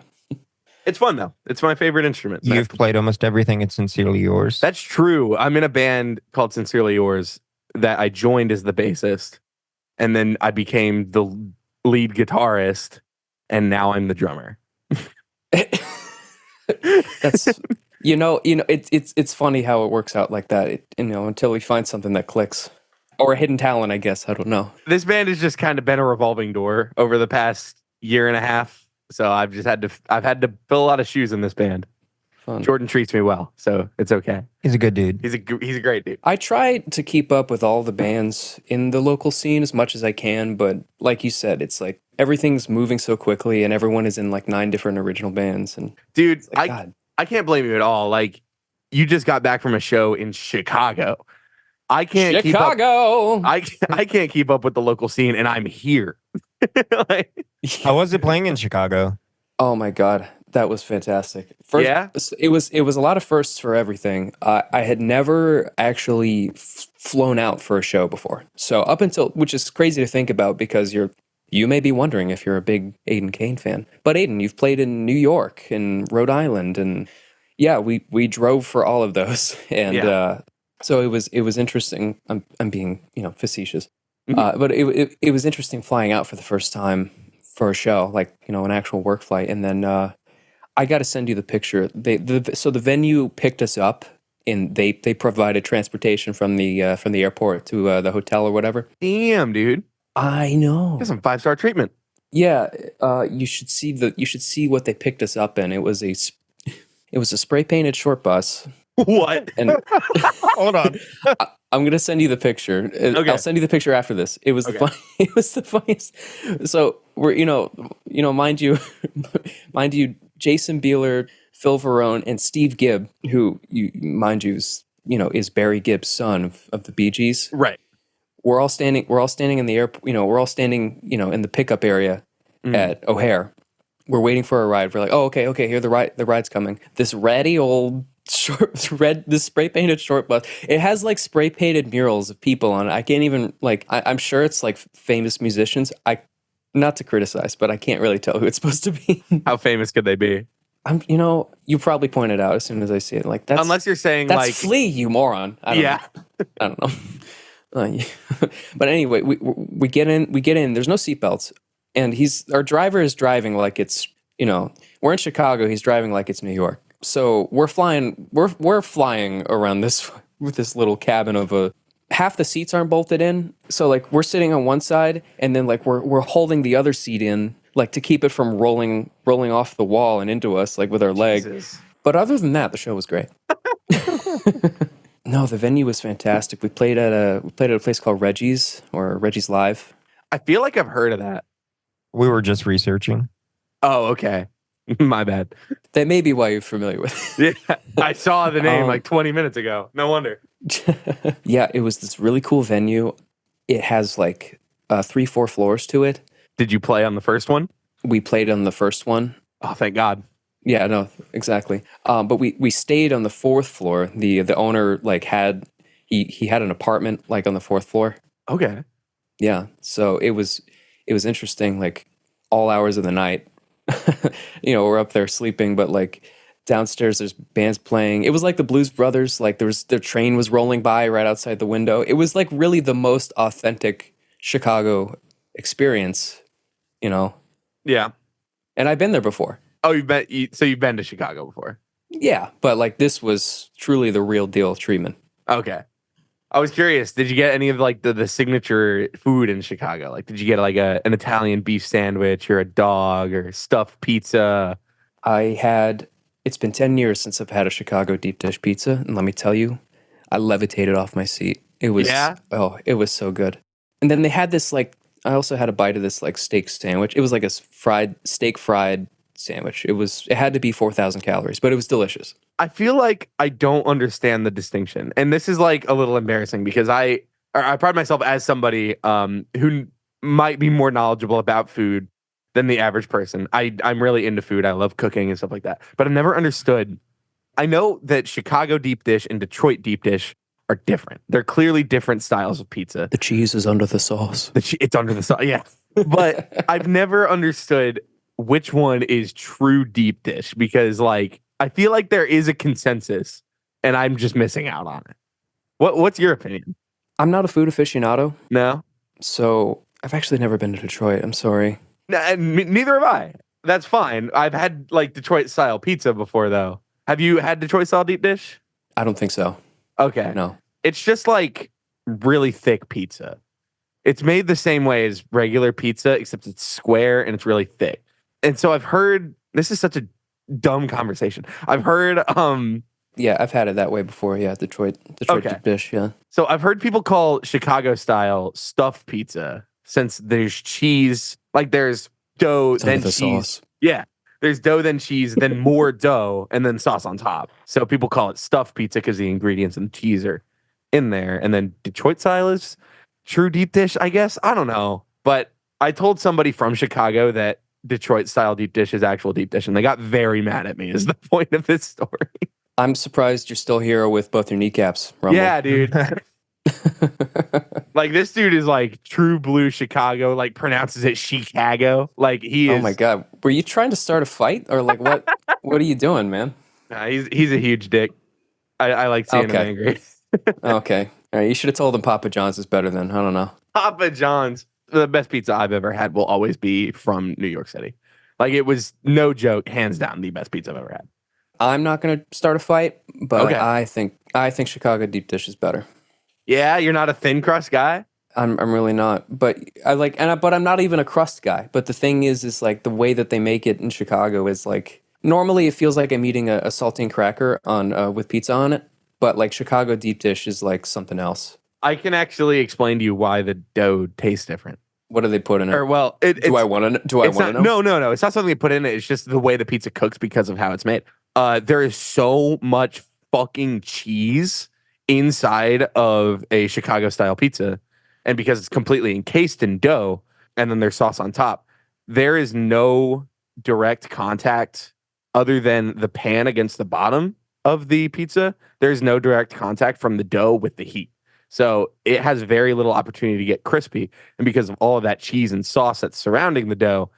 It's fun, though. It's my favorite instrument. You've played almost everything at Sincerely Yours. That's true. I'm in a band called Sincerely Yours that I joined as the bassist. And then I became the lead guitarist. And now I'm the drummer. That's it's funny how it works out like that. Until we find something that clicks, or a hidden talent, I guess. I don't know. This band has just kind of been a revolving door over the past year and a half. So I've had to fill a lot of shoes in this band. Fun. Jordan treats me well, so it's okay. He's a good dude. He's a great dude. I try to keep up with all the bands in the local scene as much as I can, but like you said, it's like everything's moving so quickly, and everyone is in like 9 different original bands. And dude, like, I can't blame you at all. Like, you just got back from a show in Chicago. I can't keep up. I can't keep up with the local scene, and I'm here. How was it playing in Chicago? Oh my God, that was fantastic. It was a lot of firsts for everything. I had never actually flown out for a show before. So up until, which is crazy to think about because you may be wondering if you're a big Aidan Cain fan. But Aidan, you've played in New York and Rhode Island, and yeah, we drove for all of those, and so it was interesting. I'm being facetious, but it was interesting flying out for the first time for a show, like an actual work flight, and then I got to send you the picture. So the venue picked us up, and they provided transportation from the airport to the hotel or whatever. Damn, dude. I know. That's some 5-star treatment. Yeah, you should see what they picked us up in. It was a spray painted short bus. What? And Hold on. I'm gonna send you the picture. Okay. I'll send you the picture after this. It was it was the funniest. So we're mind you, Jason Bieler, Phil Varone, and Steve Gibb, who is Barry Gibb's son of the Bee Gees. Right. We're all standing in the air. We're all standing in the pickup area at O'Hare. We're waiting for a ride. We're like, oh, okay, here the ride's coming. This ratty old this spray painted short bus. It has like spray painted murals of people on it. I can't even I'm sure it's like famous musicians. Not to criticize, but I can't really tell who it's supposed to be. How famous could they be? You probably point it out as soon as I see it. Like that's unless you're saying that's like Flea, you moron. I don't know. But anyway, we get in. There's no seatbelts, and our driver is driving like it's we're in Chicago. He's driving like it's New York. So we're flying around this with this little cabin of half the seats aren't bolted in. So like we're sitting on one side, and then like we're holding the other seat in like to keep it from rolling off the wall and into us like with our leg. Jesus. But other than that, the show was great. No, the venue was fantastic. We played at a place called Reggie's or Reggie's Live. I feel like I've heard of that. We were just researching. Oh, okay. My bad. That may be why you're familiar with it. Yeah, I saw the name like 20 minutes ago. No wonder. Yeah, it was this really cool venue. It has like 3-4 floors to it. Did you play on the first one? We played on the first one. Oh, thank God. Yeah, no, exactly. But we stayed on the 4th floor. The owner like had an apartment like on the 4th floor. Okay. Yeah, so it was interesting. Like all hours of the night, We're up there sleeping, but like downstairs there's bands playing. It was like the Blues Brothers, like their train was rolling by right outside the window. It was like really the most authentic Chicago experience, you know. Yeah. And I've been there before. Oh, so you've been to Chicago before? Yeah, but like this was truly the real deal treatment. Okay. I was curious. Did you get any of like the signature food in Chicago? Like, did you get like an Italian beef sandwich or a dog or stuffed pizza? It's been 10 years since I've had a Chicago deep dish pizza. And let me tell you, I levitated off my seat. It was, it was so good. And then they had this I also had a bite of this like steak sandwich. It was like a steak fried sandwich. It had to be 4,000 calories, but it was delicious. I feel like I don't understand the distinction. And this is like a little embarrassing because I pride myself as somebody who might be more knowledgeable about food than the average person. I'm really into food. I love cooking and stuff like that. But I've never understood. I know that Chicago deep dish and Detroit deep dish are different. They're clearly different styles of pizza. The cheese is under the sauce. It's under the sauce, yeah. But I've never understood which one is true deep dish because like I feel like there is a consensus and I'm just missing out on it. What's your opinion? I'm not a food aficionado. No? So I've actually never been to Detroit. I'm sorry. Neither have I. That's fine. I've had like Detroit style pizza before though. Have you had Detroit style deep dish? I don't think so. Okay. No. It's just like really thick pizza. It's made the same way as regular pizza, except it's square and it's really thick. And so I've heard, this is such a dumb conversation. I've heard yeah, I've had it that way before. Yeah, Detroit Okay. deep dish, yeah. So I've heard people call Chicago style stuffed pizza since there's cheese, like there's dough, It's then under the cheese. sauce. Yeah. There's dough, then cheese, then more dough, and then sauce on top. So people call it stuffed pizza because the ingredients and the cheese are in there. And then Detroit style is true deep dish, I guess. I don't know. But I told somebody from Chicago that Detroit style deep dish is actual deep dish, and they got very mad at me is the point of this story. I'm surprised you're still here with both your kneecaps, Rumble. Yeah, dude. Like this dude is like true blue Chicago, like pronounces it Chicago. Like he is. Oh my God. Were you trying to start a fight or like what? What are you doing, man? Nah, he's a huge dick. I like seeing him Okay. angry. Okay. All right. You should have told him Papa John's is better than, I don't know. Papa John's, the best pizza I've ever had, will always be from New York City. Like it was no joke, hands down, the best pizza I've ever had. I'm not going to start a fight, but Okay. I think Chicago deep dish is better. Yeah, you're not a thin crust guy. I'm really not, but but I'm not even a crust guy. But the thing is like the way that they make it in Chicago is like normally it feels like I'm eating a saltine cracker on with pizza on it, but like Chicago deep dish is like something else. I can actually explain to you why the dough tastes different. What do they put in it? Or well, do I want to? Do I want to know? No. It's not something they put in it. It's just the way the pizza cooks because of how it's made. There is so much fucking cheese inside of a Chicago style pizza, and because it's completely encased in dough, and then there's sauce on top, there is no direct contact other than the pan against the bottom of the pizza. There's no direct contact from the dough with the heat. So it has very little opportunity to get crispy. And because of all of that cheese and sauce that's surrounding the dough,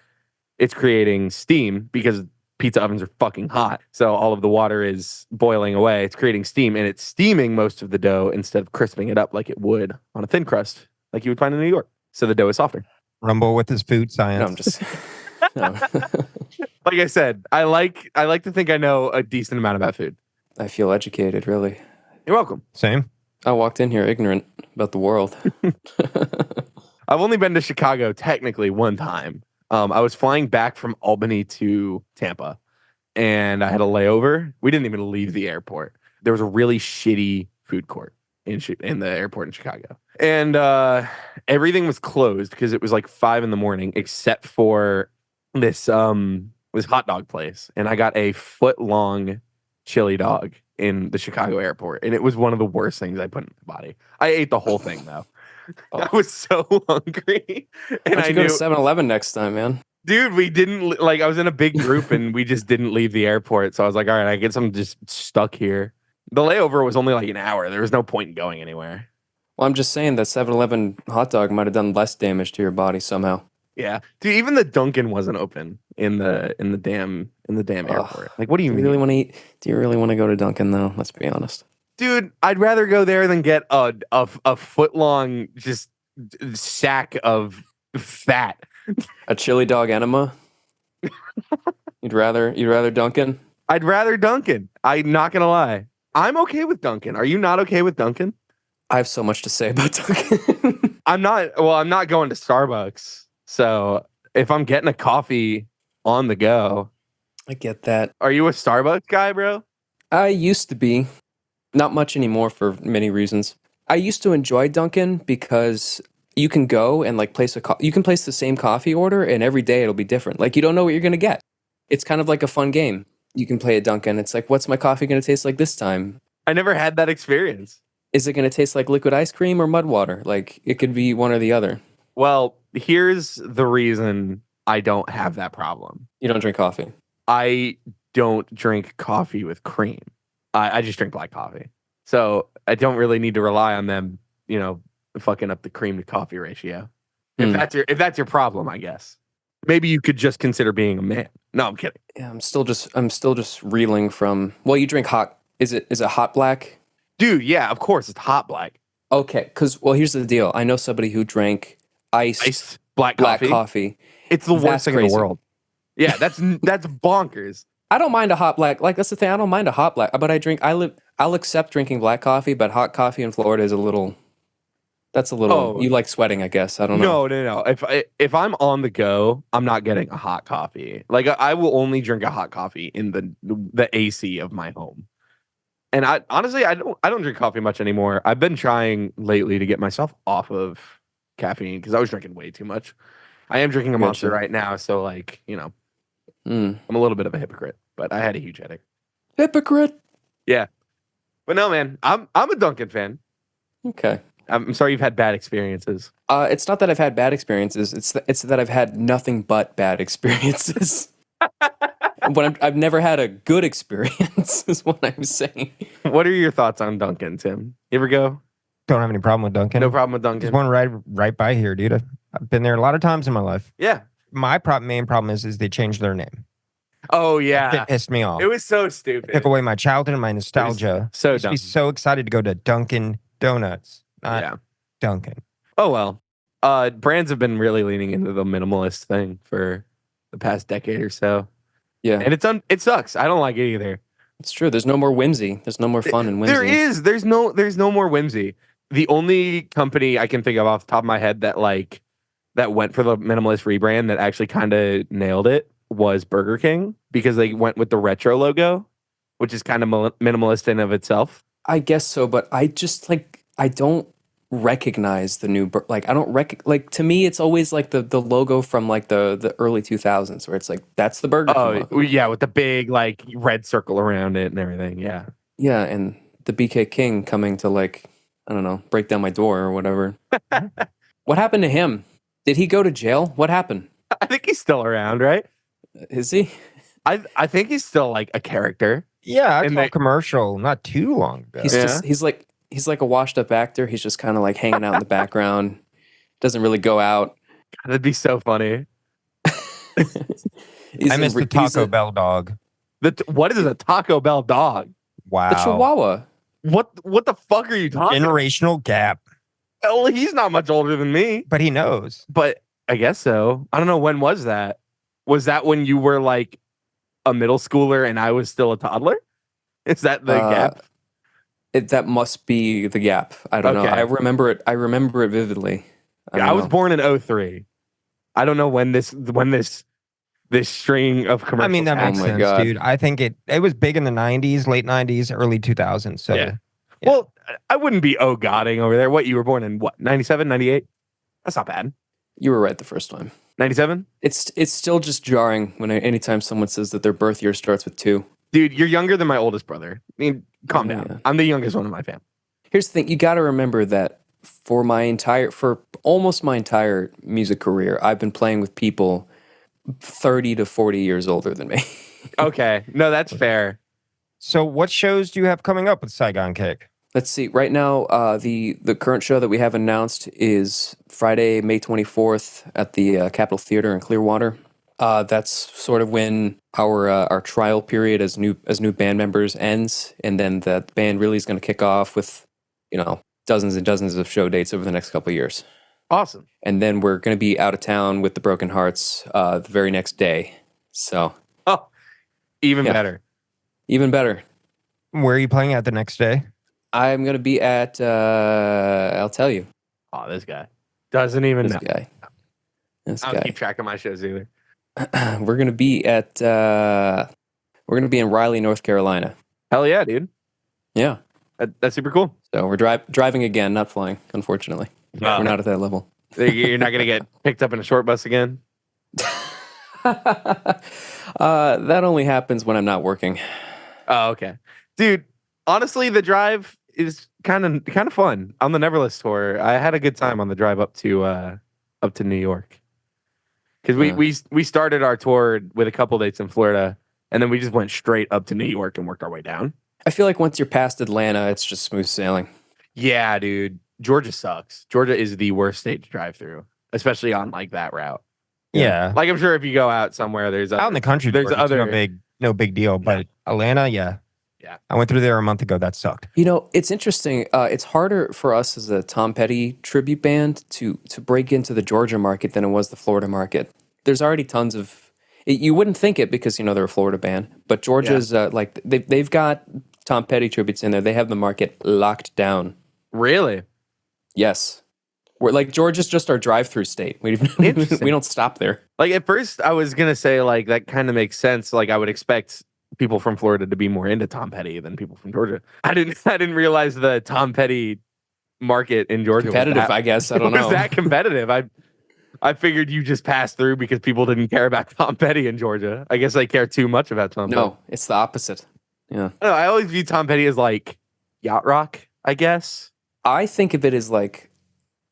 it's creating steam because pizza ovens are fucking hot. So all of the water is boiling away. It's creating steam and it's steaming most of the dough instead of crisping it up like it would on a thin crust, like you would find in New York. So the dough is softer. Rumble with his food science. No, I'm just. No. Like I said, I like to think I know a decent amount about food. I feel educated, really. You're welcome. Same. I walked in here ignorant about the world. I've only been to Chicago technically one time. I was flying back from Albany to Tampa, and I had a layover. We didn't even leave the airport. There was a really shitty food court in the airport in Chicago, and everything was closed because it was like 5 a.m, except for this hot dog place. And I got a foot-long chili dog in the Chicago airport, and it was one of the worst things I put in my body. I ate the whole thing though. I was so hungry, and Why don't I you go knew, to 7-Eleven next time, man? dude, we didn't like. I was in a big group, and we just didn't leave the airport. So I was like, all right, I guess I'm just stuck here. The layover was only like an hour. There was no point in going anywhere. Well, I'm just saying that 7-Eleven hot dog might have done less damage to your body somehow. Yeah, dude. Even the Dunkin' wasn't open in the damn airport. Like, what do you Do you mean? really want to eat? Do you really want to go to Dunkin' though? Let's be honest. Dude, I'd rather go there than get a foot long just sack of fat. A chili dog enema? You'd rather Dunkin'? I'd rather Dunkin'. I'm not gonna lie. I'm okay with Dunkin'. Are you not okay with Dunkin'? I have so much to say about Dunkin'. I'm not. Well, I'm not going to Starbucks. So if I'm getting a coffee on the go, I get that. are you a Starbucks guy, bro? I used to be. Not much anymore for many reasons. I used to enjoy Dunkin' because you can go and like you can place the same coffee order and every day it'll be different. Like you don't know what you're going to get. It's kind of like a fun game. You can play at Dunkin'. It's like, what's my coffee going to taste like this time? I never had that experience. Is it going to taste like liquid ice cream or mud water? Like it could be one or the other. Well, here's the reason I don't have that problem. You don't drink coffee. I don't drink coffee with cream. I just drink black coffee. So I don't really need to rely on them, fucking up the cream to coffee ratio. If that's your problem, I guess. Maybe you could just consider being a man. No, I'm kidding. Yeah, I'm still just reeling from. Well, you drink hot. Is it hot black? Dude, yeah, of course it's hot black. Okay, well, here's the deal. I know somebody who drank iced black coffee. It's the worst thing in the world. Yeah, that's bonkers. I don't mind a hot black. Like that's the thing. I don't mind a hot black, but I'll accept drinking black coffee, but hot coffee in Florida is a little. That's a little. Oh. You like sweating, I guess. I don't know. No. If I'm on the go, I'm not getting a hot coffee. Like I will only drink a hot coffee in the AC of my home. And I honestly I don't drink coffee much anymore. I've been trying lately to get myself off of caffeine because I was drinking way too much. I am drinking a Monster right now, so like I'm a little bit of a hypocrite, but I had a huge headache. Hypocrite. Yeah, but no, man, I'm a Dunkin' fan. Okay. I'm sorry you've had bad experiences. It's not that I've had bad experiences. It's that I've had nothing but bad experiences. But I've never had a good experience, is what I'm saying. What are your thoughts on Dunkin', Tim? You ever go? Don't have any problem with Dunkin'. No problem with There's Dunkin'. one right by here, dude. I've been there a lot of times in my life. Yeah. My main problem is they changed their name. Oh yeah, It pissed me off. it was so stupid. Took away my childhood and my nostalgia. So I used to dumb. be so excited to go to Dunkin' Donuts, not Dunkin'. Oh well. Brands have been really leaning into the minimalist thing for the past decade or so. Yeah, And it sucks. I don't like it either. it's true. There's no more whimsy. There's no more fun and whimsy. There is. There's no more whimsy. The only company I can think of off the top of my head that went for the minimalist rebrand that actually kind of nailed it was Burger King because they went with the retro logo, which is kind of minimalist in of itself. I guess so, but I just I don't recognize the new I don't to me it's always like the logo from like the early 2000s where it's like that's the Burger King logo. Yeah, with the big like red circle around it and everything. Yeah. Yeah, and the BK King coming to I don't know, break down my door or whatever. What happened to him? Did he go to jail? What happened? I think he's still around, right? Is he? I think he's still like a character. Yeah, I saw a commercial not too long ago. He's like a washed up actor. He's just kind of like hanging out in the background. Doesn't really go out. That'd be so funny. I miss the Taco Bell dog. What is a Taco Bell dog? Wow. The Chihuahua. What the fuck are you talking about? Generational gap. Well, he's not much older than me. But he knows. But I guess so. I don't know. When was that? Was that when you were like a middle schooler and I was still a toddler? Is that the gap? That must be the gap. I don't know. I remember it. I remember it vividly. I was born in 2003. I don't know when this string of commercials. I mean, that makes Oh my sense, God. dude. I think it was big in the 90s, late 90s, early 2000s. So Yeah. Well, I wouldn't be godding over there. What, you were born in what, 97, 98? That's not bad. You were right the first time. 97? It's still just jarring when anytime someone says that their birth year starts with 2. Dude, you're younger than my oldest brother. I mean, calm down. Yeah. I'm the youngest one in my family. Here's the thing: you got to remember that for almost my entire music career, I've been playing with people 30 to 40 years older than me. Okay. No, that's fair. what shows do you have coming up with Saigon Kick? Let's see. Right now, the current show that we have announced is Friday, May 24th at the Capitol Theater in Clearwater. That's sort of when our trial period as new band members ends, and then the band really is going to kick off with, dozens and dozens of show dates over the next couple of years. Awesome. And then we're going to be out of town with the Broken Hearts the very next day. So, even better. Even better. Where are you playing at the next day? I'm going to be at, I'll tell you. Oh, this guy doesn't even know. This I don't keep track of my shows either. We're going to be in Raleigh, North Carolina. Hell yeah, dude. Yeah. That's super cool. So we're driving again, not flying, unfortunately. We're not at that level. You're not going to get picked up in a short bus again? That only happens when I'm not working. Oh, okay. Dude, honestly, the drive is kind of fun. On the Neverless tour, I had a good time on the drive up to New York. Because we started our tour with a couple dates in Florida, and then we just went straight up to New York and worked our way down. I feel like once you're past Atlanta, it's just smooth sailing. Yeah, dude. Georgia sucks. Georgia is the worst state to drive through, especially on like that route. Yeah. Like I'm sure if you go out somewhere, there's out in the country, there's other no big deal. But Atlanta, yeah. I went through there a month ago. That sucked. It's interesting. It's harder for us as a Tom Petty tribute band to break into the Georgia market than it was the Florida market. There's already tons of. You wouldn't think it because they're a Florida band, but Georgia's like they've got Tom Petty tributes in there. They have the market locked down. Really? Yes. We're like Georgia's just our drive-through state. We don't stop there. Like at first, I was gonna say like that kind of makes sense. Like I would expect people from Florida to be more into Tom Petty than people from Georgia. I didn't realize the Tom Petty market in Georgia competitive. I guess I don't know. Was that competitive? I figured you just passed through because people didn't care about Tom Petty in Georgia. I guess they care too much about Tom Petty. No, it's the opposite. Yeah. I always view Tom Petty as like yacht rock, I guess. I think of it as like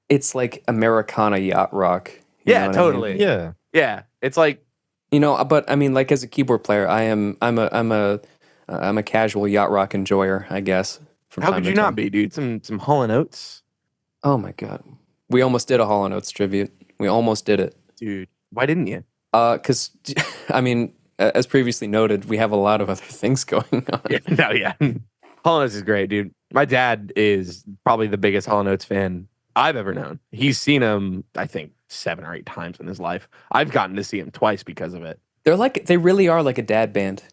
it's like Americana yacht rock. Yeah, totally. I mean? Yeah. It's like but I mean, like as a keyboard player, I'm a casual yacht rock enjoyer, I guess. How could you not be, dude? Some Hall & Oates. Oh my god, we almost did a Hall & Oates tribute. We almost did it, dude. Why didn't you? Because I mean, as previously noted, we have a lot of other things going on. Yeah. Hall & Oates is great, dude. My dad is probably the biggest Hall & Oates fan I've ever known. He's seen him, I think, 7 or 8 times in his life. I've gotten to see him twice because of it. They really are like a dad band,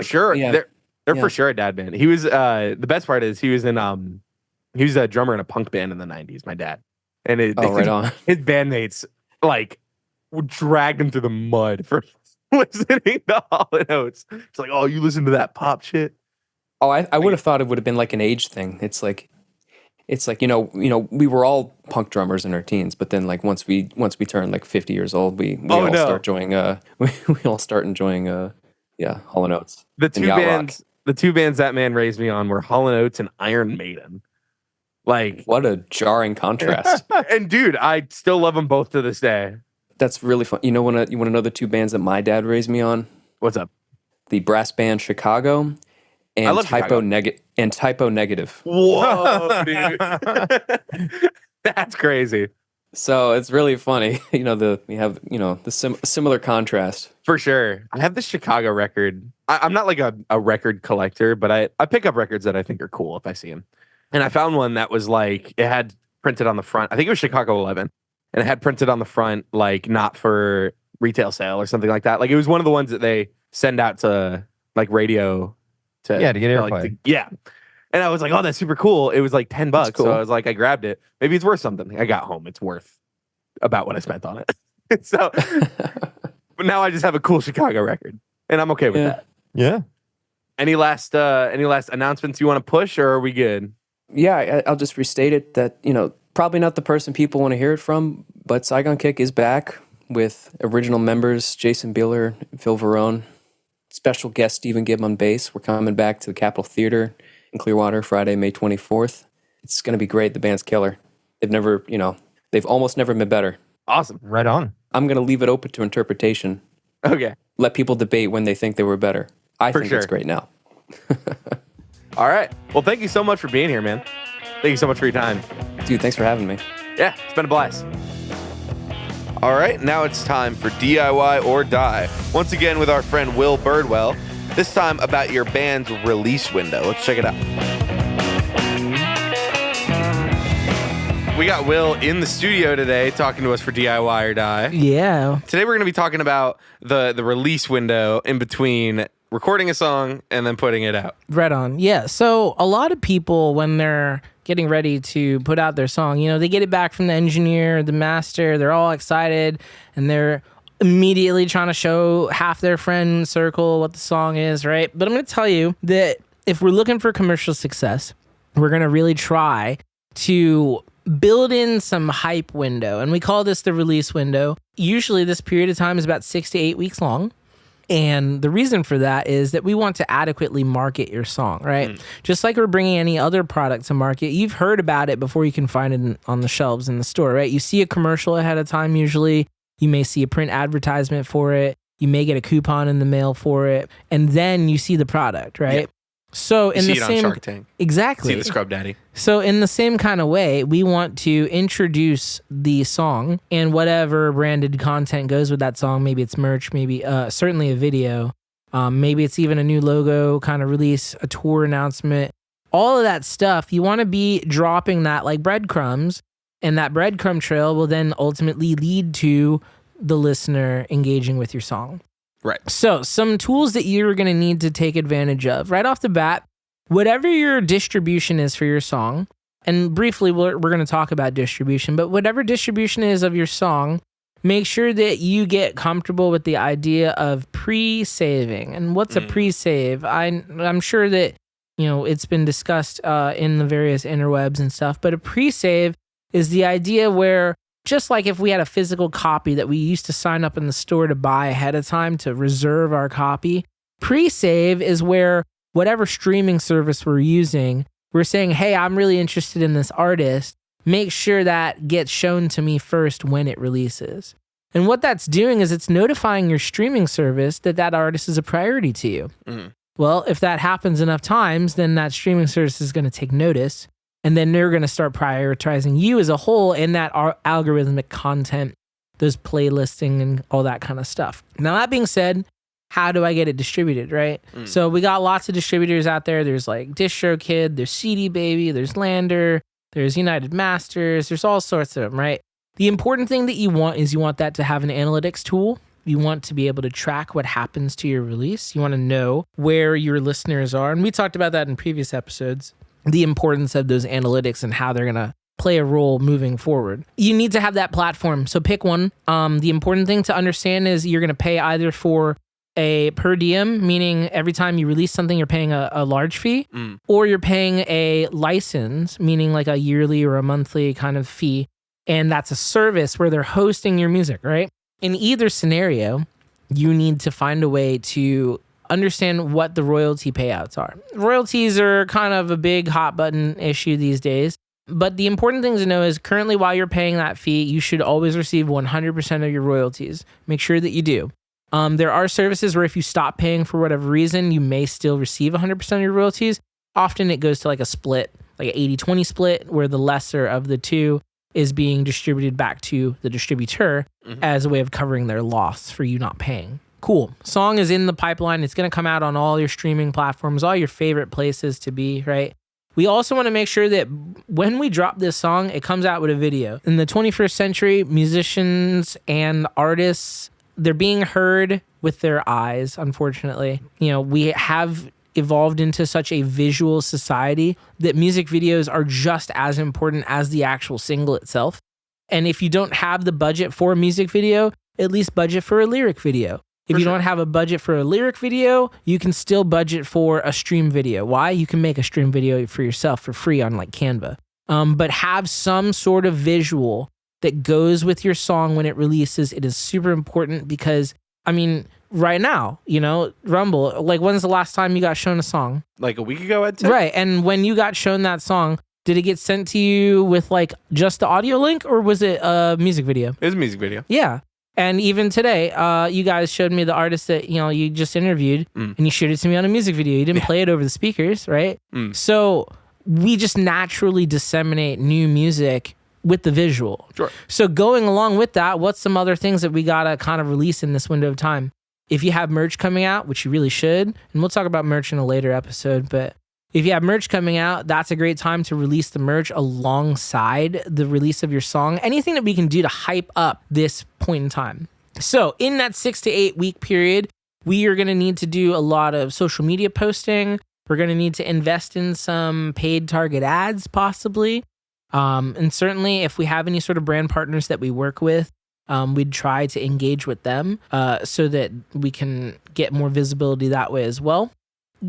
Sure. Yeah. They're for sure a dad band. He was the best part is he was a drummer in a punk band in the 90s, my dad. And right on. His bandmates like dragged him through the mud for listening to Hall & Oates. It's like, oh, you listen to that pop shit? Oh, I would have thought it would have been like an age thing. It's like we were all punk drummers in our teens, but then like once we turn like 50 years old, we all start enjoying Hall & Oates. The two bands that man raised me on were Hall & Oates and Iron Maiden. Like what a jarring contrast. And dude, I still love them both to this day. That's really fun. You want to know the 2 bands that my dad raised me on? What's up? The brass band Chicago and Typo Negative. Whoa, dude. That's crazy. So it's really funny. We have the similar contrast. For sure. I have the Chicago record. I'm not like a record collector, but I pick up records that I think are cool if I see them. And I found one that was like, it had printed on the front. I think it was Chicago 11. And it had printed on the front, like not for retail sale or something like that. Like it was one of the ones that they send out to like radio. To get airplay. Yeah. And I was like, oh, that's super cool. It was like $10. Cool. So I was like, I grabbed it. Maybe it's worth something. I got home. It's worth about what I spent on it. So, but now I just have a cool Chicago record and I'm okay with that. Yeah. Any last announcements you want to push or are we good? Yeah, I'll just restate it that, probably not the person people want to hear it from, but Saigon Kick is back with original members, Jason Bieler, Phil Verone, special guest Stephen Gibb on bass. We're coming back to the Capitol Theater in Clearwater Friday, May 24th. It's going to be great. The band's killer. They've almost never been better. Awesome. Right on. I'm going to leave it open to interpretation. Okay. Let people debate when they think they were better. I think it's great now. All right. Well, thank you so much for being here, man. Thank you so much for your time. Dude, thanks for having me. Yeah, it's been a blast. All right, now it's time for DIY or Die. Once again with our friend Will Birdwell. This time about your band's release window. Let's check it out. We got Will in the studio today talking to us for DIY or Die. Yeah. Today we're going to be talking about the release window in between recording a song and then putting it out. Right on. Yeah. So a lot of people, when they're getting ready to put out their song, they get it back from the engineer, the master, they're all excited, and they're immediately trying to show half their friend circle what the song is, right? But I'm going to tell you that if we're looking for commercial success, we're going to really try to build in some hype window. And we call this the release window. Usually this period of time is about 6 to 8 weeks long. And the reason for that is that we want to adequately market your song, right? Just like we're bringing any other product to market, you've heard about it before you can find it on the shelves in the store, right? You see a commercial ahead of time usually. You may see a print advertisement for it. You may get a coupon in the mail for it. And then you see the product, right? Yeah. So in you the see it same on Shark Tank. Exactly. See the Scrub Daddy. So in the same kind of way, we want to introduce the song and whatever branded content goes with that song. Maybe it's merch, maybe certainly a video. Maybe it's even a new logo kind of release, a tour announcement. All of that stuff, you want to be dropping that like breadcrumbs, and that breadcrumb trail will then ultimately lead to the listener engaging with your song. Right. So some tools that you're going to need to take advantage of right off the bat, whatever your distribution is for your song, and briefly we're going to talk about distribution, but whatever distribution is of your song, make sure that you get comfortable with the idea of pre-saving. And what's a pre-save? I'm sure that, it's been discussed in the various interwebs and stuff, but a pre-save is the idea where just like if we had a physical copy that we used to sign up in the store to buy ahead of time to reserve our copy, pre-save is where whatever streaming service we're using, we're saying, hey, I'm really interested in this artist. Make sure that gets shown to me first when it releases. And what that's doing is it's notifying your streaming service that that artist is a priority to you. Well, if that happens enough times, then that streaming service is going to take notice. And then they're going to start prioritizing you as a whole in that algorithmic content, those playlisting and all that kind of stuff. Now, that being said, how do I get it distributed, right? So we got lots of distributors out there. There's like DistroKid, there's CD Baby, there's Lander, there's United Masters, there's all sorts of them, right? The important thing that you want is you want that to have an analytics tool. You want to be able to track what happens to your release. You want to know where your listeners are. And we talked about that in previous episodes. The importance of those analytics and how they're going to play a role moving forward. You need to have that platform. So pick one. The important thing to understand is you're going to pay either for a per diem, meaning every time you release something, you're paying a large fee, or you're paying a license, meaning like a yearly or a monthly kind of fee. And that's a service where they're hosting your music, right? In either scenario, you need to find a way to understand what the royalty payouts are. Royalties are kind of a big hot button issue these days, but the important thing to know is currently while you're paying that fee, you should always receive 100% of your royalties. Make sure that you do. There are services where if you stop paying for whatever reason, you may still receive 100% of your royalties. Often it goes to like a split, like an 80-20 split, where the lesser of the two is being distributed back to the distributor as a way of covering their loss for you not paying. Cool. Song is in the pipeline. It's going to come out on all your streaming platforms, all your favorite places to be, right? We also want to make sure that when we drop this song, it comes out with a video. In the 21st century, musicians and artists, they're being heard with their eyes, unfortunately. We have evolved into such a visual society that music videos are just as important as the actual single itself. And if you don't have the budget for a music video, at least budget for a lyric video. If you don't have a budget for a lyric video, you can still budget for a stream video. Why? You can make a stream video for yourself for free on like Canva. But have some sort of visual that goes with your song when it releases. It is super important because, right now, Rumble, like when's the last time you got shown a song? Like a week ago, I'd say. Right. And when you got shown that song, did it get sent to you with like just the audio link or was it a music video? It was a music video. Yeah. And even today, you guys showed me the artist that you just interviewed, and you showed it to me on a music video. You didn't play it over the speakers, right? So we just naturally disseminate new music with the visual. Sure. So going along with that, what's some other things that we gotta kind of release in this window of time? If you have merch coming out, which you really should, and we'll talk about merch in a later episode, but if you have merch coming out, that's a great time to release the merch alongside the release of your song. Anything that we can do to hype up this point in time. So in that 6 to 8 week period, we are going to need to do a lot of social media posting. We're going to need to invest in some paid target ads, possibly. And certainly if we have any sort of brand partners that we work with, we'd try to engage with them so that we can get more visibility that way as well.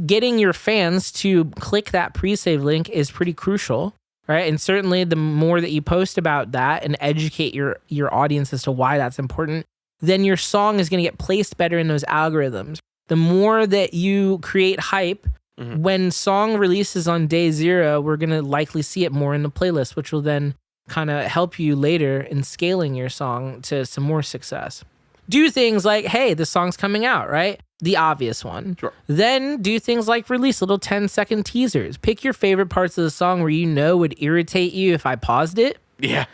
Getting your fans to click that pre-save link is pretty crucial, right? And certainly the more that you post about that and educate your audience as to why that's important, then your song is going to get placed better in those algorithms. The more that you create hype, when song releases on day 0, we're going to likely see it more in the playlist, which will then kind of help you later in scaling your song to some more success. Do things like, hey, the song's coming out, right? The obvious one. Sure. Then do things like release little 10-second teasers. Pick your favorite parts of the song where you know would irritate you if I paused it. Yeah.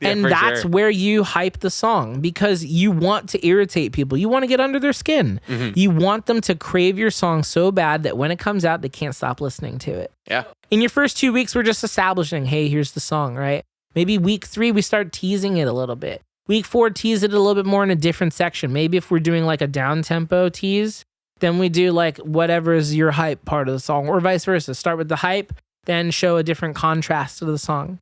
And that's where you hype the song, because you want to irritate people. You want to get under their skin. You want them to crave your song so bad that when it comes out, they can't stop listening to it. Yeah. In your first 2 weeks, we're just establishing, hey, here's the song, right? Maybe week 3, we start teasing it a little bit. Week 4, tease it a little bit more in a different section. Maybe if we're doing like a down tempo tease, then we do like whatever is your hype part of the song, or vice versa. Start with the hype, then show a different contrast to the song.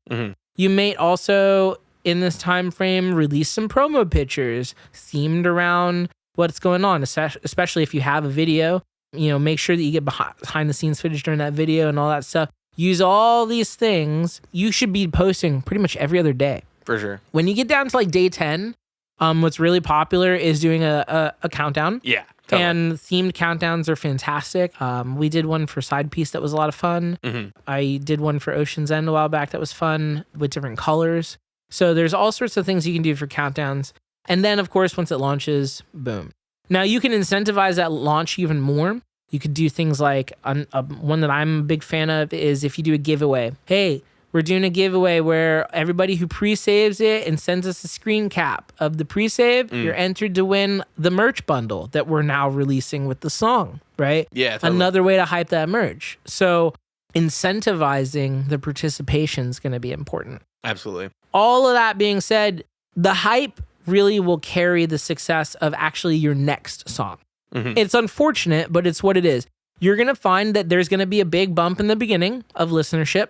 You may also, in this time frame, release some promo pictures themed around what's going on, especially if you have a video. Make sure that you get behind the scenes footage during that video and all that stuff. Use all these things. You should be posting pretty much every other day. For sure. When you get down to like day 10, what's really popular is doing a countdown. Yeah. Totally. And themed countdowns are fantastic. We did one for Side Piece that was a lot of fun. I did one for Ocean's End a while back that was fun with different colors. So there's all sorts of things you can do for countdowns. And then, of course, once it launches, boom. Now, you can incentivize that launch even more. You could do things like, one that I'm a big fan of is if you do a giveaway. Hey, we're doing a giveaway where everybody who pre-saves it and sends us a screen cap of the pre-save, you're entered to win the merch bundle that we're now releasing with the song, right? Yeah, totally. Another way to hype that merch. So incentivizing the participation is going to be important. Absolutely. All of that being said, the hype really will carry the success of actually your next song. It's unfortunate, but it's what it is. You're going to find that there's going to be a big bump in the beginning of listenership,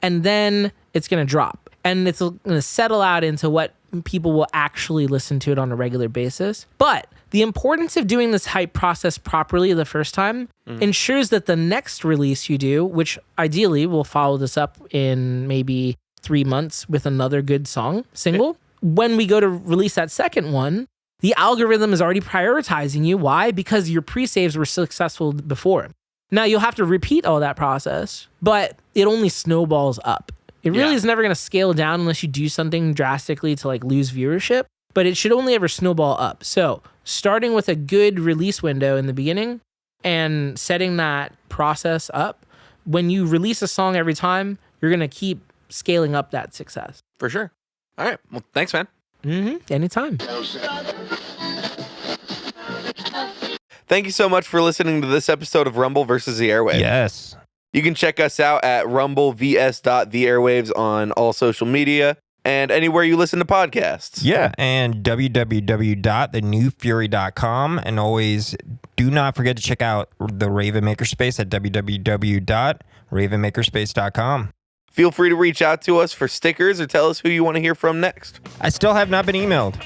and then it's going to drop. And it's going to settle out into what people will actually listen to it on a regular basis. But the importance of doing this hype process properly the first time ensures that the next release you do, which ideally will follow this up in maybe 3 months with another good single, when we go to release that second one, the algorithm is already prioritizing you. Why? Because your pre-saves were successful before. Now, you'll have to repeat all that process, but it only snowballs up. It really is never going to scale down unless you do something drastically to like lose viewership, but it should only ever snowball up. So starting with a good release window in the beginning and setting that process up, when you release a song every time, you're going to keep scaling up that success. For sure. All right. Well, thanks, man. Anytime. Thank you so much for listening to this episode of Rumble versus the Airwaves. Yes. You can check us out at rumblevs.theairwaves on all social media and anywhere you listen to podcasts. Yeah, and www.thenewfury.com. And always do not forget to check out the Raven Makerspace at www.ravenmakerspace.com. Feel free to reach out to us for stickers or tell us who you want to hear from next. I still have not been emailed.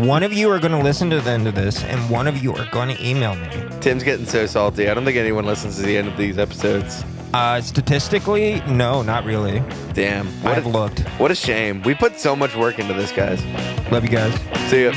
One of you are going to listen to the end of this, and one of you are going to email me. Tim's getting so salty. I don't think anyone listens to the end of these episodes. Statistically, no, not really. Damn. I've looked. What a shame. We put so much work into this, guys. Love you guys. See ya.